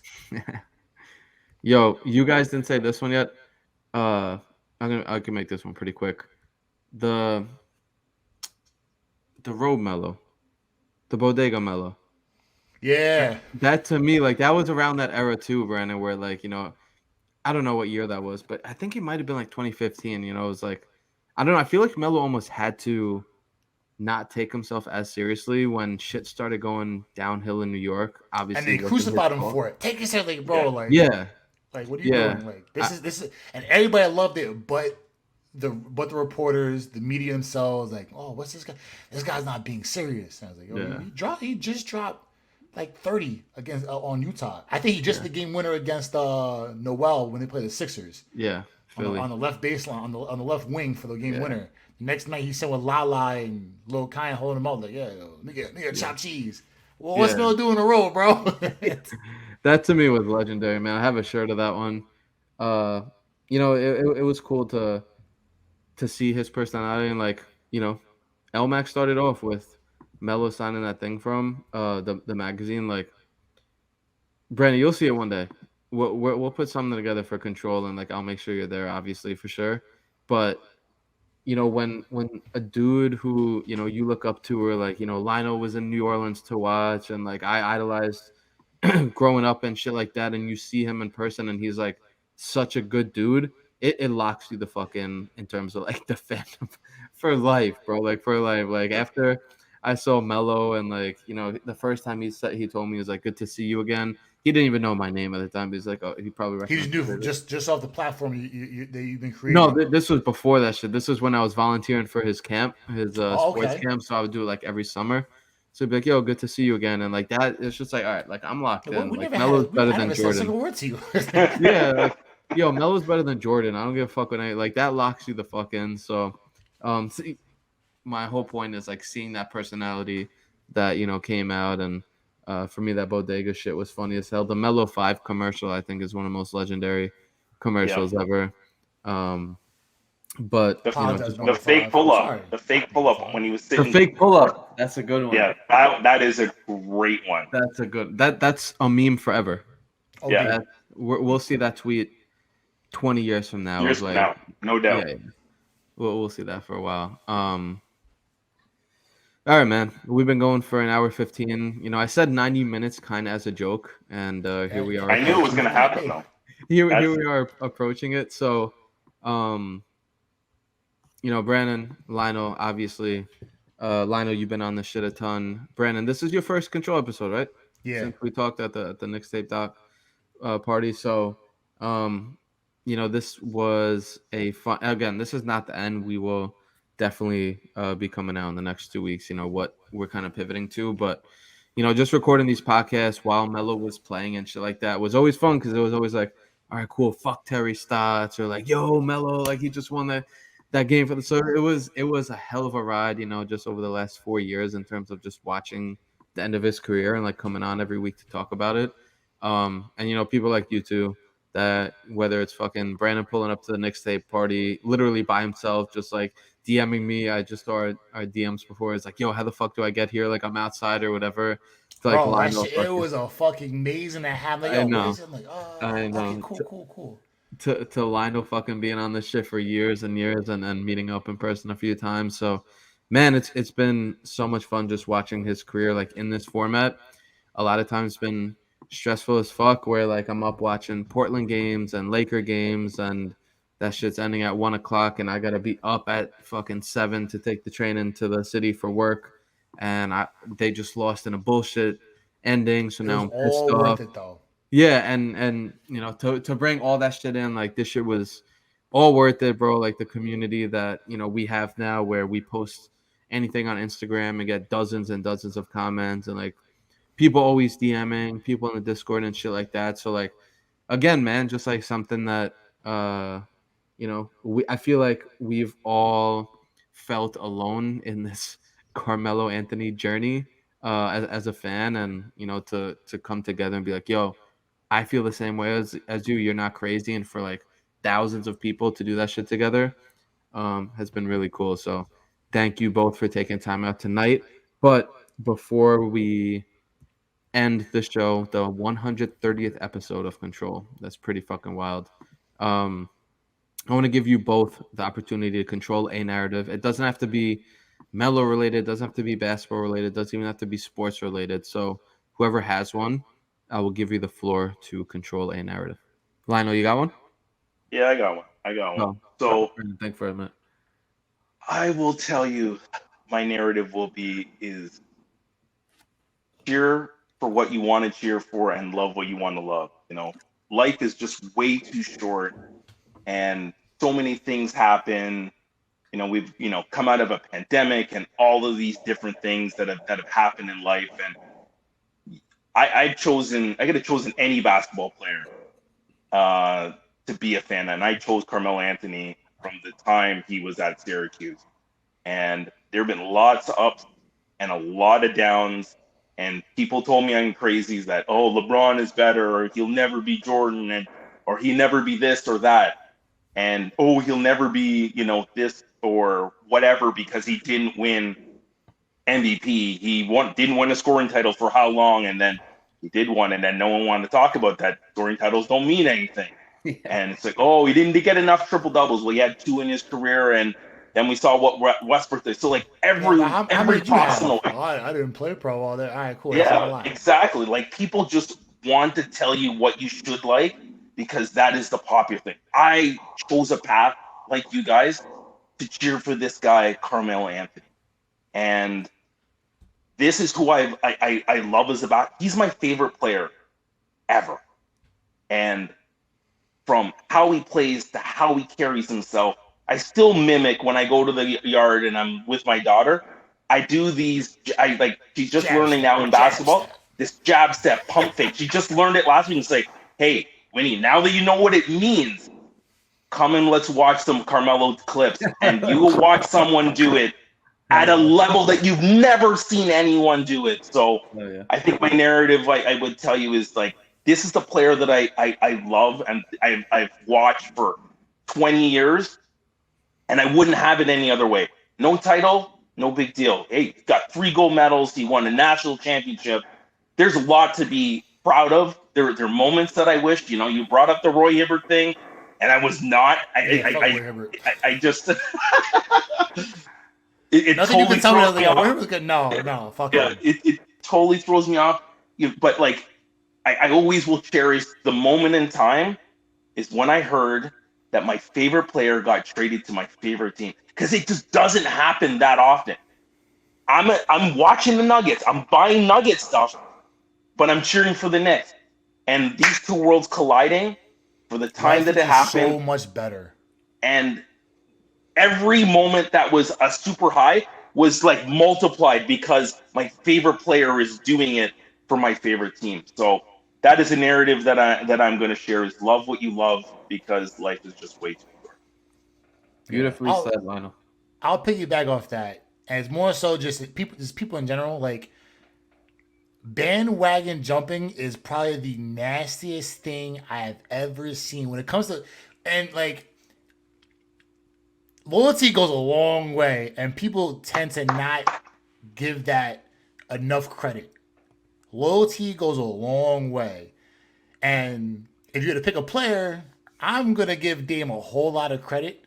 Yo, you guys didn't say this one yet. I can make this one pretty quick. The road Melo, the bodega Melo. Yeah. That to me, like, that was around that era too, Brandon, where, like, I don't know what year that was, but I think it might have been like 2015. It was like, I don't know. I feel like Melo almost had to not take himself as seriously when shit started going downhill in New York. Obviously, and they crucified him for it. Take it seriously, bro. Like, like, what are you doing? Like, this is, and everybody loved it, but the reporters, the media themselves, like, oh, what's this guy? This guy's not being serious. And I was like, he just dropped like 30 against on Utah. I think he just the game winner against Noel when they played the Sixers. Yeah, on the left baseline, on the left wing for the game winner. The next night he said with Lala and Lil Kai holding him out like, nigga, chop cheese. Well, what's Melo doing in the road, bro? That to me was legendary, man. I have a shirt of that one. It was cool to see his personality, and like, LMAC started off with Melo signing that thing from the magazine. Like, Brandon, you'll see it one day. We'll put something together for Control, and like, I'll make sure you're there, obviously, for sure. But when a dude who, you look up to, or like, Lionel was in New Orleans to watch, and like I idolized growing up and shit like that, and you see him in person and he's like such a good dude, it locks you the fuck in terms of like the fandom for life, bro. Like for life. Like after I saw Melo, and like, the first time he told me, he was like, good to see you again. He didn't even know my name at the time. He's like, oh, he probably He just recognized knew it. just off the platform that you've been No, creating. this was before that shit. This was when I was volunteering for his camp, his Oh, sports okay. camp. So I would do it like every summer. So he'd be like, yo, good to see you again. And like that, it's just like, all right, like I'm locked in. We Like never Melo's had better I than never said a Jordan. single word to you. Yeah, like, yo, Melo's better than Jordan. I don't give a fuck when like that locks you the fuck in. So, see, my whole point is like seeing that personality that came out, and for me that bodega shit was funny as hell. The Melo 5 commercial, I think, is one of the most legendary commercials ever. But Apologize, just Melo The fake 5. pull I'm sorry. up, the fake Melo pull up 5. when he was the sitting. fake pull up, that's a good one. Yeah, that is a great one. That's a good. That's a meme forever. OD. Yeah. We'll see that tweet 20 years from now. Years Of from like, now, no doubt. yeah, we'll see that for a while. All right, man. We've been going for an hour 15. I said 90 minutes kind of as a joke, and here we are. I knew it was approaching going to happen though. Here That's- we are approaching it. So, Brandon, Lionel, obviously, Lionel, you've been on this shit a ton. Brandon, this is your first Control episode, right? Yeah. Since we talked at the Mixtape Doc party. So, this was a fun. Again, this is not the end. We will definitely be coming out in the next 2 weeks. What we're kind of pivoting to, but just recording these podcasts while Melo was playing and shit like that was always fun, because it was always like, all right, cool, fuck Terry Stotts, or like, yo, Melo, like he just won that game for the. So it was a hell of a ride, just over the last 4 years in terms of just watching the end of his career and like coming on every week to talk about it. And people like you two, that whether it's fucking Brandon pulling up to the Knicks tape party literally by himself, just like DMing me. I just saw our DMs before. It's like, yo, how the fuck do I get here? Like I'm outside or whatever. To, like, Bro, that Lionel shit, it fucking- was a fucking amazing to have. Like, I yo, know. what is it? I'm like, oh, I know. okay, cool. to Lionel fucking being on this shit for years and years, and then meeting up in person a few times. So, man, it's been so much fun just watching his career like in this format. A lot of times it's been stressful as fuck, where like I'm up watching Portland games and Laker games, and that shit's ending at 1:00, and I gotta be up at fucking 7 to take the train into the city for work, and they just lost in a bullshit ending. So It now was I'm pissed all off. worth it though. Yeah, and to bring all that shit in, like this shit was all worth it, bro. Like the community that we have now, where we post anything on Instagram and get dozens and dozens of comments, and like people always DMing, people in the Discord and shit like that. So like, again, man, just like something that I feel like we've all felt alone in this Carmelo Anthony journey as a fan, and to come together and be like, yo, I feel the same way as you. You're not crazy, and for like thousands of people to do that shit together has been really cool. So thank you both for taking time out tonight. But before we end the show, the 130th episode of Control, that's pretty fucking wild. I want to give you both the opportunity to control a narrative. It doesn't have to be Melo related, it doesn't have to be basketball related, it doesn't even have to be sports related. So whoever has one, I will give you the floor to control a narrative. Lionel, you got one? Yeah, I got one. Oh, So thank for a minute. I will tell you, my narrative is cheer for what you want to cheer for and love what you want to love. Life is just way too short, and so many things happen. We've come out of a pandemic and all of these different things that have happened in life, and I could have chosen any basketball player to be a fan, and I chose Carmelo Anthony from the time he was at Syracuse. And there have been lots of ups and a lot of downs, and people told me I'm crazy, that, oh, LeBron is better, or he'll never be Jordan, or he'll never be this or that, and oh, he'll never be this or whatever because he didn't win MVP. He didn't win a scoring title for how long, and then he did one, and then no one wanted to talk about that. Scoring titles don't mean anything. And it's like, oh, he didn't get enough triple doubles. Well, he had 2 in his career, and Then we saw what Westbrook did. So like every How many did you have? possible way. Oh, I didn't play pro all day. All right, cool. That's not a Yeah, lot. exactly. Like people just want to tell you what you should like because that is the popular thing. I chose a path like you guys to cheer for this guy, Carmelo Anthony. And this is who I love as about. He's my favorite player ever. And from how he plays to how he carries himself, I still mimic when I go to the yard and I'm with my daughter. I do these. She's just learning now in basketball. This jab step, pump fake. She just learned it last week. It's like, hey, Winnie, now that you know what it means, come and let's watch some Carmelo clips, and you will watch someone do it at a level that you've never seen anyone do it. So I think my narrative, I would tell you, is like, this is the player that I love and I've watched for 20 years, and I wouldn't have it any other way. No title, no big deal. Hey, he's got 3 gold medals. He won a national championship. There's a lot to be proud of. There are moments that I wished, you brought up the Roy Hibbert thing, and I was not. I just it Nothing totally you can tell me. throws me off. Roy was good. No, fuck Yeah, him. it totally throws me off. But like, I always will cherish the moment in time is when I heard that my favorite player got traded to my favorite team, because it just doesn't happen that often. I'm watching the Nuggets. I'm buying Nugget stuff, but I'm cheering for the Knicks. And these two worlds colliding for the time that it happened, so much better. and every moment that was a super high was like multiplied because my favorite player is doing it for my favorite team. So that is a narrative that I'm going to share: is love what you love, because life is just way too short. Beautifully said, Lionel. I'll piggyback off that, and it's more so just people in general. Like, bandwagon jumping is probably the nastiest thing I have ever seen when it comes to, and like, loyalty goes a long way, and people tend to not give that enough credit. Loyalty goes a long way, and if you're to pick a player, I'm gonna give Dame a whole lot of credit,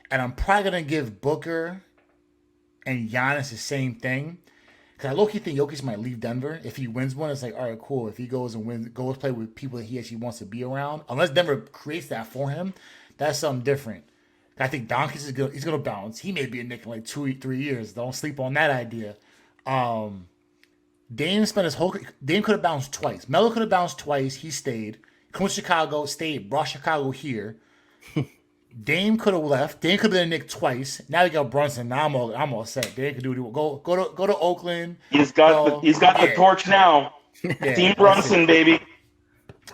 and I'm probably gonna give Booker and Giannis the same thing. Because I low-key think Jokic might leave Denver. If he wins one, it's like, all right, cool. If he goes play with people that he actually wants to be around, unless Denver creates that for him, that's something different. I think Doncic is good. He's gonna bounce. He may be a Knick in like 2-3 years. Don't sleep on that idea. Dame could have bounced twice. Melo could have bounced twice. He stayed. Come to Chicago, stayed. Brought Chicago here. Dame could have left. Dame could have been a Knick twice. Now you got Brunson. Now I'm all set. Dame could do what he go to Oakland. He's got the torch now. Yeah, Team Brunson, baby.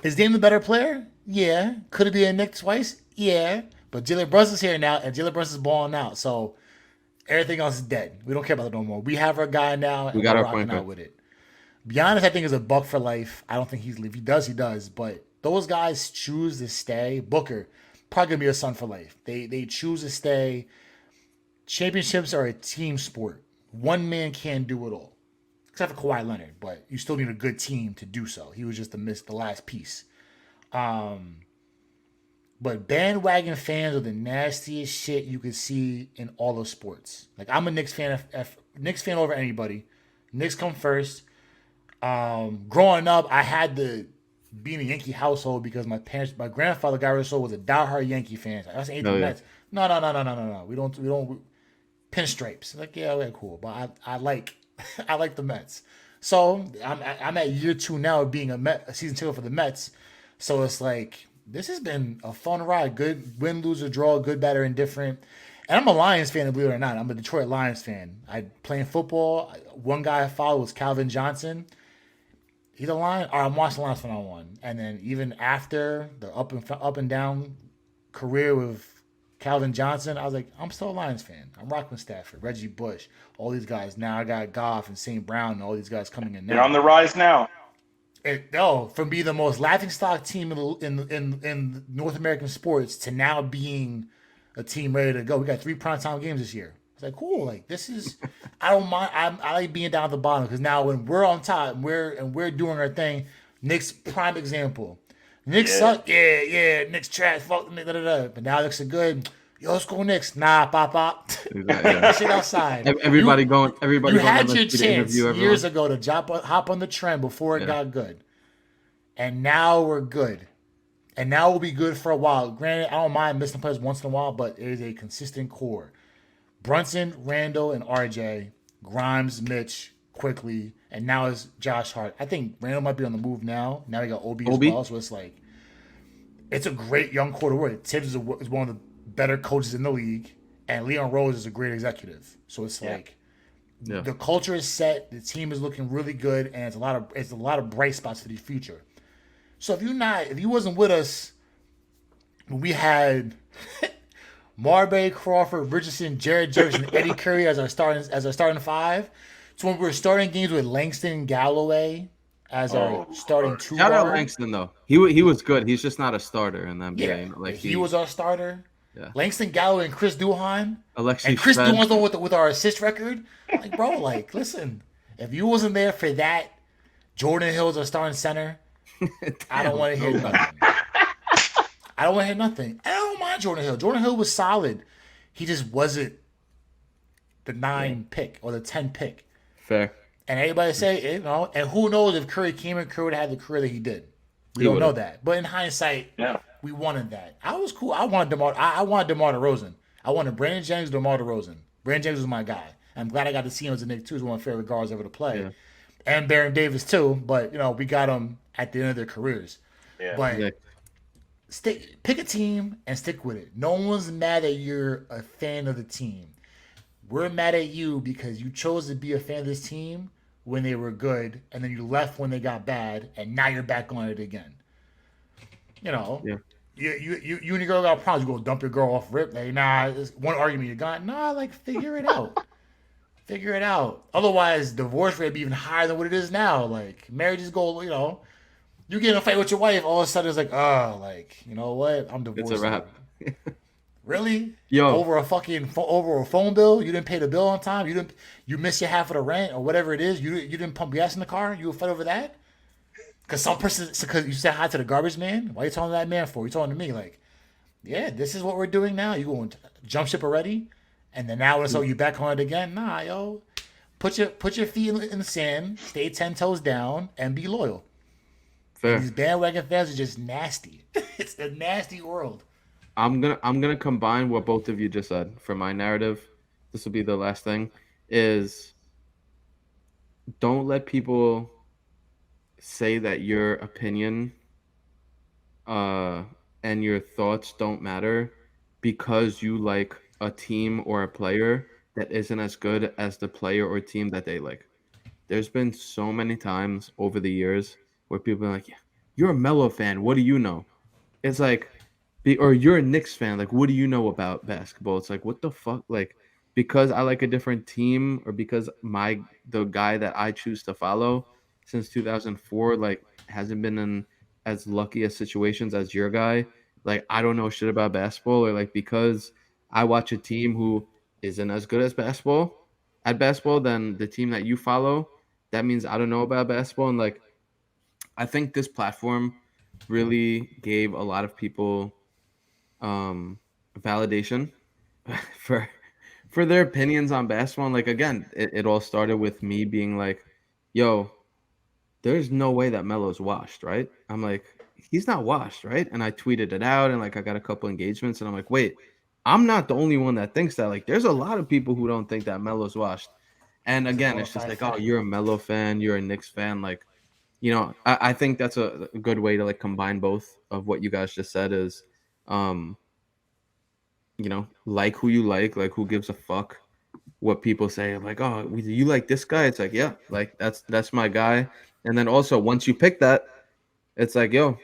Is Dame the better player? Yeah. Could have been a Knick twice? Yeah. But Jalen Brunson's here now, and Jalen Brunson's balling out. So everything else is dead. We don't care about it no more. We have our guy now, and We got we're our rocking point out guard. with it. Giannis, I think, is a buck for life. I don't think he's leaving. He does. But those guys choose to stay. Booker, probably gonna be a son for life. They choose to stay. Championships are a team sport. One man can't do it all, except for Kawhi Leonard. But you still need a good team to do so. He was just the last piece. But bandwagon fans are the nastiest shit you could see in all of sports. Like, I'm a Knicks fan. Knicks fan over anybody. Knicks come first. Growing up, I had to be in a Yankee household because my grandfather, Guy Russell, was a diehard Yankee fan. I was the Mets. No. We don't pinstripes. Like, yeah, cool. But I like I like the Mets. So I'm at year 2 now of being a season ticket for the Mets. So it's like, this has been a fun ride. Good win, lose, or draw, good, bad, or indifferent. And I'm a Lions fan, believe it or not. I'm a Detroit Lions fan. Playing football. One guy I followed was Calvin Johnson. He's a Lion. I'm watching Lions from now on. And then even after the up and down career with Calvin Johnson, I was like, I'm still a Lions fan. I'm rocking with Stafford, Reggie Bush, all these guys. Now I got Goff and St. Brown and all these guys coming in now. They're on the rise now. From being the most laughingstock team in North American sports to now being a team ready to go. We got 3 primetime games this year. It's like, cool. Like, this is, I don't mind. I like being down at the bottom, because now when we're on top and we're doing our thing, Knicks prime example. Knicks suck. Yeah. Knicks trash. Fuck them. But now Knicks are good. Yo, let's go Knicks. Nah, pop. Yeah. Shit outside. Everybody You going had to your the chance interview years everyone. ago to hop on the trend before it Yeah. got good. And now we're good. And now we'll be good for a while. Granted, I don't mind missing players once in a while, but it is a consistent core. Brunson, Randall, and RJ, Grimes, Mitch, quickly, and now it's Josh Hart. I think Randall might be on the move now. Now we got Obi as well, so it's like it's a great young core to work. Tibbs is one of the better coaches in the league, and Leon Rose is a great executive. So it's like the culture is set, the team is looking really good, and it's a lot of bright spots for the future. So if you wasn't with us when we had Marbury, Crawford, Richardson, Jared Jefferson, Eddie Curry as our starting five. So when we were starting games with Langston and Galloway as our starting two Shout out guard. Langston though. He was good. He's just not a starter in the NBA. Yeah, he was our starter. Yeah. Langston Galloway and Chris Duhon. Alexei And Chris Shved. Duhon's the one with our assist record. Like, bro, like, listen, if you wasn't there for that, Jordan Hill's our starting center. I don't want to hear nothing. I don't want to hear nothing. I don't mind Jordan Hill. Jordan Hill was solid. He just wasn't the 9 pick or the 10 pick. Fair. And everybody say, and who knows if Curry came in, Curry would have had the career that he did. We don't know that. But in hindsight, we wanted that. I was cool. I wanted DeMar DeRozan. I wanted Brandon Jennings, DeMar DeRozan. Brandon Jennings was my guy. I'm glad I got to see him as a Knick too. He's one of my favorite guards ever to play. Yeah. And Baron Davis too. But we got them at the end of their careers. Yeah. But pick a team and stick with it. No one's mad that you're a fan of the team. We're mad at you because you chose to be a fan of this team when they were good, and then you left when they got bad, and now you're back on it again. You and your girl got problems. You go dump your girl off rip. Hey, nah, it's one argument you got. Nah, like figure it out. Figure it out. Otherwise, divorce rate would be even higher than what it is now. Like marriages go, you get in a fight with your wife, all of a sudden it's like, you know what? I'm divorced. It's a wrap. Really? Yo. Over a phone bill? You didn't pay the bill on time? You missed your half of the rent or whatever it is? You didn't pump gas in the car? You would fight over that? Because you said hi to the garbage man? Why are you talking to that man for? You talking to me like, yeah, this is what we're doing now. You going to jump ship already? And then now it's you back on it again? Nah, yo. Put your feet in the sand, stay 10 toes down, and be loyal. Fair. These bandwagon fans are just nasty. It's a nasty world. I'm gonna combine what both of you just said for my narrative. This will be the last thing. Is don't let people say that your opinion and your thoughts don't matter because you like a team or a player that isn't as good as the player or team that they like. There's been so many times over the years where people are like, yeah, you're a Melo fan. What do you know? It's like, or you're a Knicks fan. Like, what do you know about basketball? It's like, what the fuck? Like, because I like a different team or because the guy that I choose to follow since 2004, like, hasn't been in as lucky as situations as your guy. Like, I don't know shit about basketball, or like, because I watch a team who isn't as good as basketball than the team that you follow. That means I don't know about basketball. And like, I think this platform really gave a lot of people validation for their opinions on basketball. And like, again, it all started with me being like, yo, there's no way that Melo's washed, right? I'm like, he's not washed, right? And I tweeted it out and like I got a couple engagements and I'm like, wait, I'm not the only one that thinks that. Like, there's a lot of people who don't think that Melo's washed. And again, it's just like, oh, you're a Melo fan, you're a Knicks fan. Like, I think that's a good way to like combine both of what you guys just said is, like who you like who gives a fuck what people say. Like, oh, you like this guy? It's like, yeah, like that's my guy. And then also once you pick that, it's like, yo,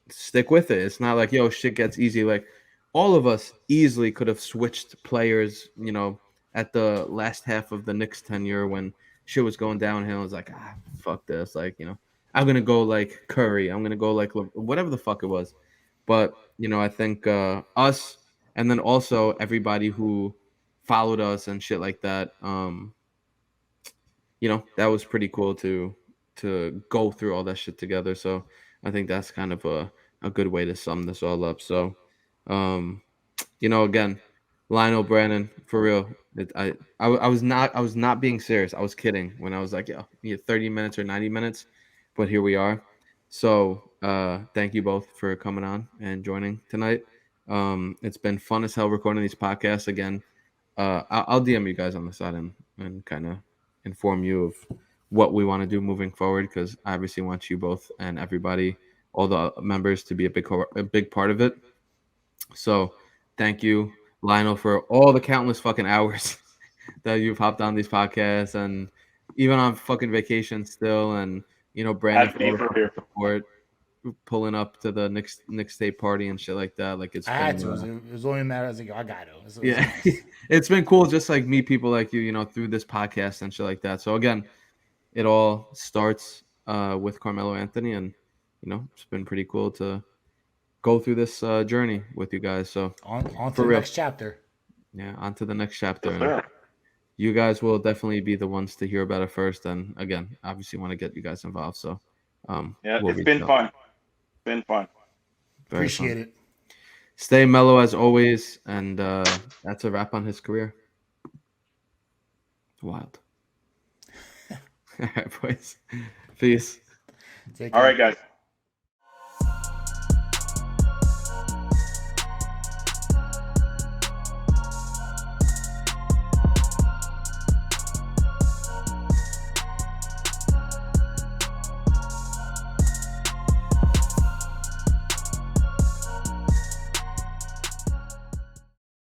stick with it. It's not like, yo, shit gets easy. Like all of us easily could have switched players, at the last half of the Knicks tenure when shit was going downhill. It's like, fuck this. Like, I'm going to go like Curry. I'm going to go like whatever the fuck it was. But, I think us and then also everybody who followed us and shit like that, that was pretty cool to go through all that shit together. So I think that's kind of a good way to sum this all up. So, again, Lionel, Brandon, for real. I was not being serious. I was kidding when I was like, yo, 30 minutes or 90 minutes, but here we are. So thank you both for coming on and joining tonight. It's been fun as hell recording these podcasts again. I'll DM you guys on the side and kind of inform you of what we want to do moving forward, because I obviously want you both and everybody, all the members, to be a big part of it. So thank you, Lionel, for all the countless fucking hours that you've hopped on these podcasts, and even on fucking vacation still, and Brandon, Happy for all for the here. support, pulling up to the Knicks State party and shit like that. Like, it's I been had to. It was only a matter. I was like, I got it. yeah, it's been cool just like meet people like you, through this podcast and shit like that. So again, it all starts with Carmelo Anthony, and it's been pretty cool to go through this journey with you guys. So on to for the real. next chapter. Yeah, on to the next chapter. Yes, And sir. you guys will definitely be the ones to hear about it first. And again, obviously want to get you guys involved. So Yeah, we'll it's reach been out. fun. It's been fun. Very Appreciate fun. it. Stay mellow as always. And that's a wrap on his career. Wild. All right, boys. Peace. Take All care. right, guys.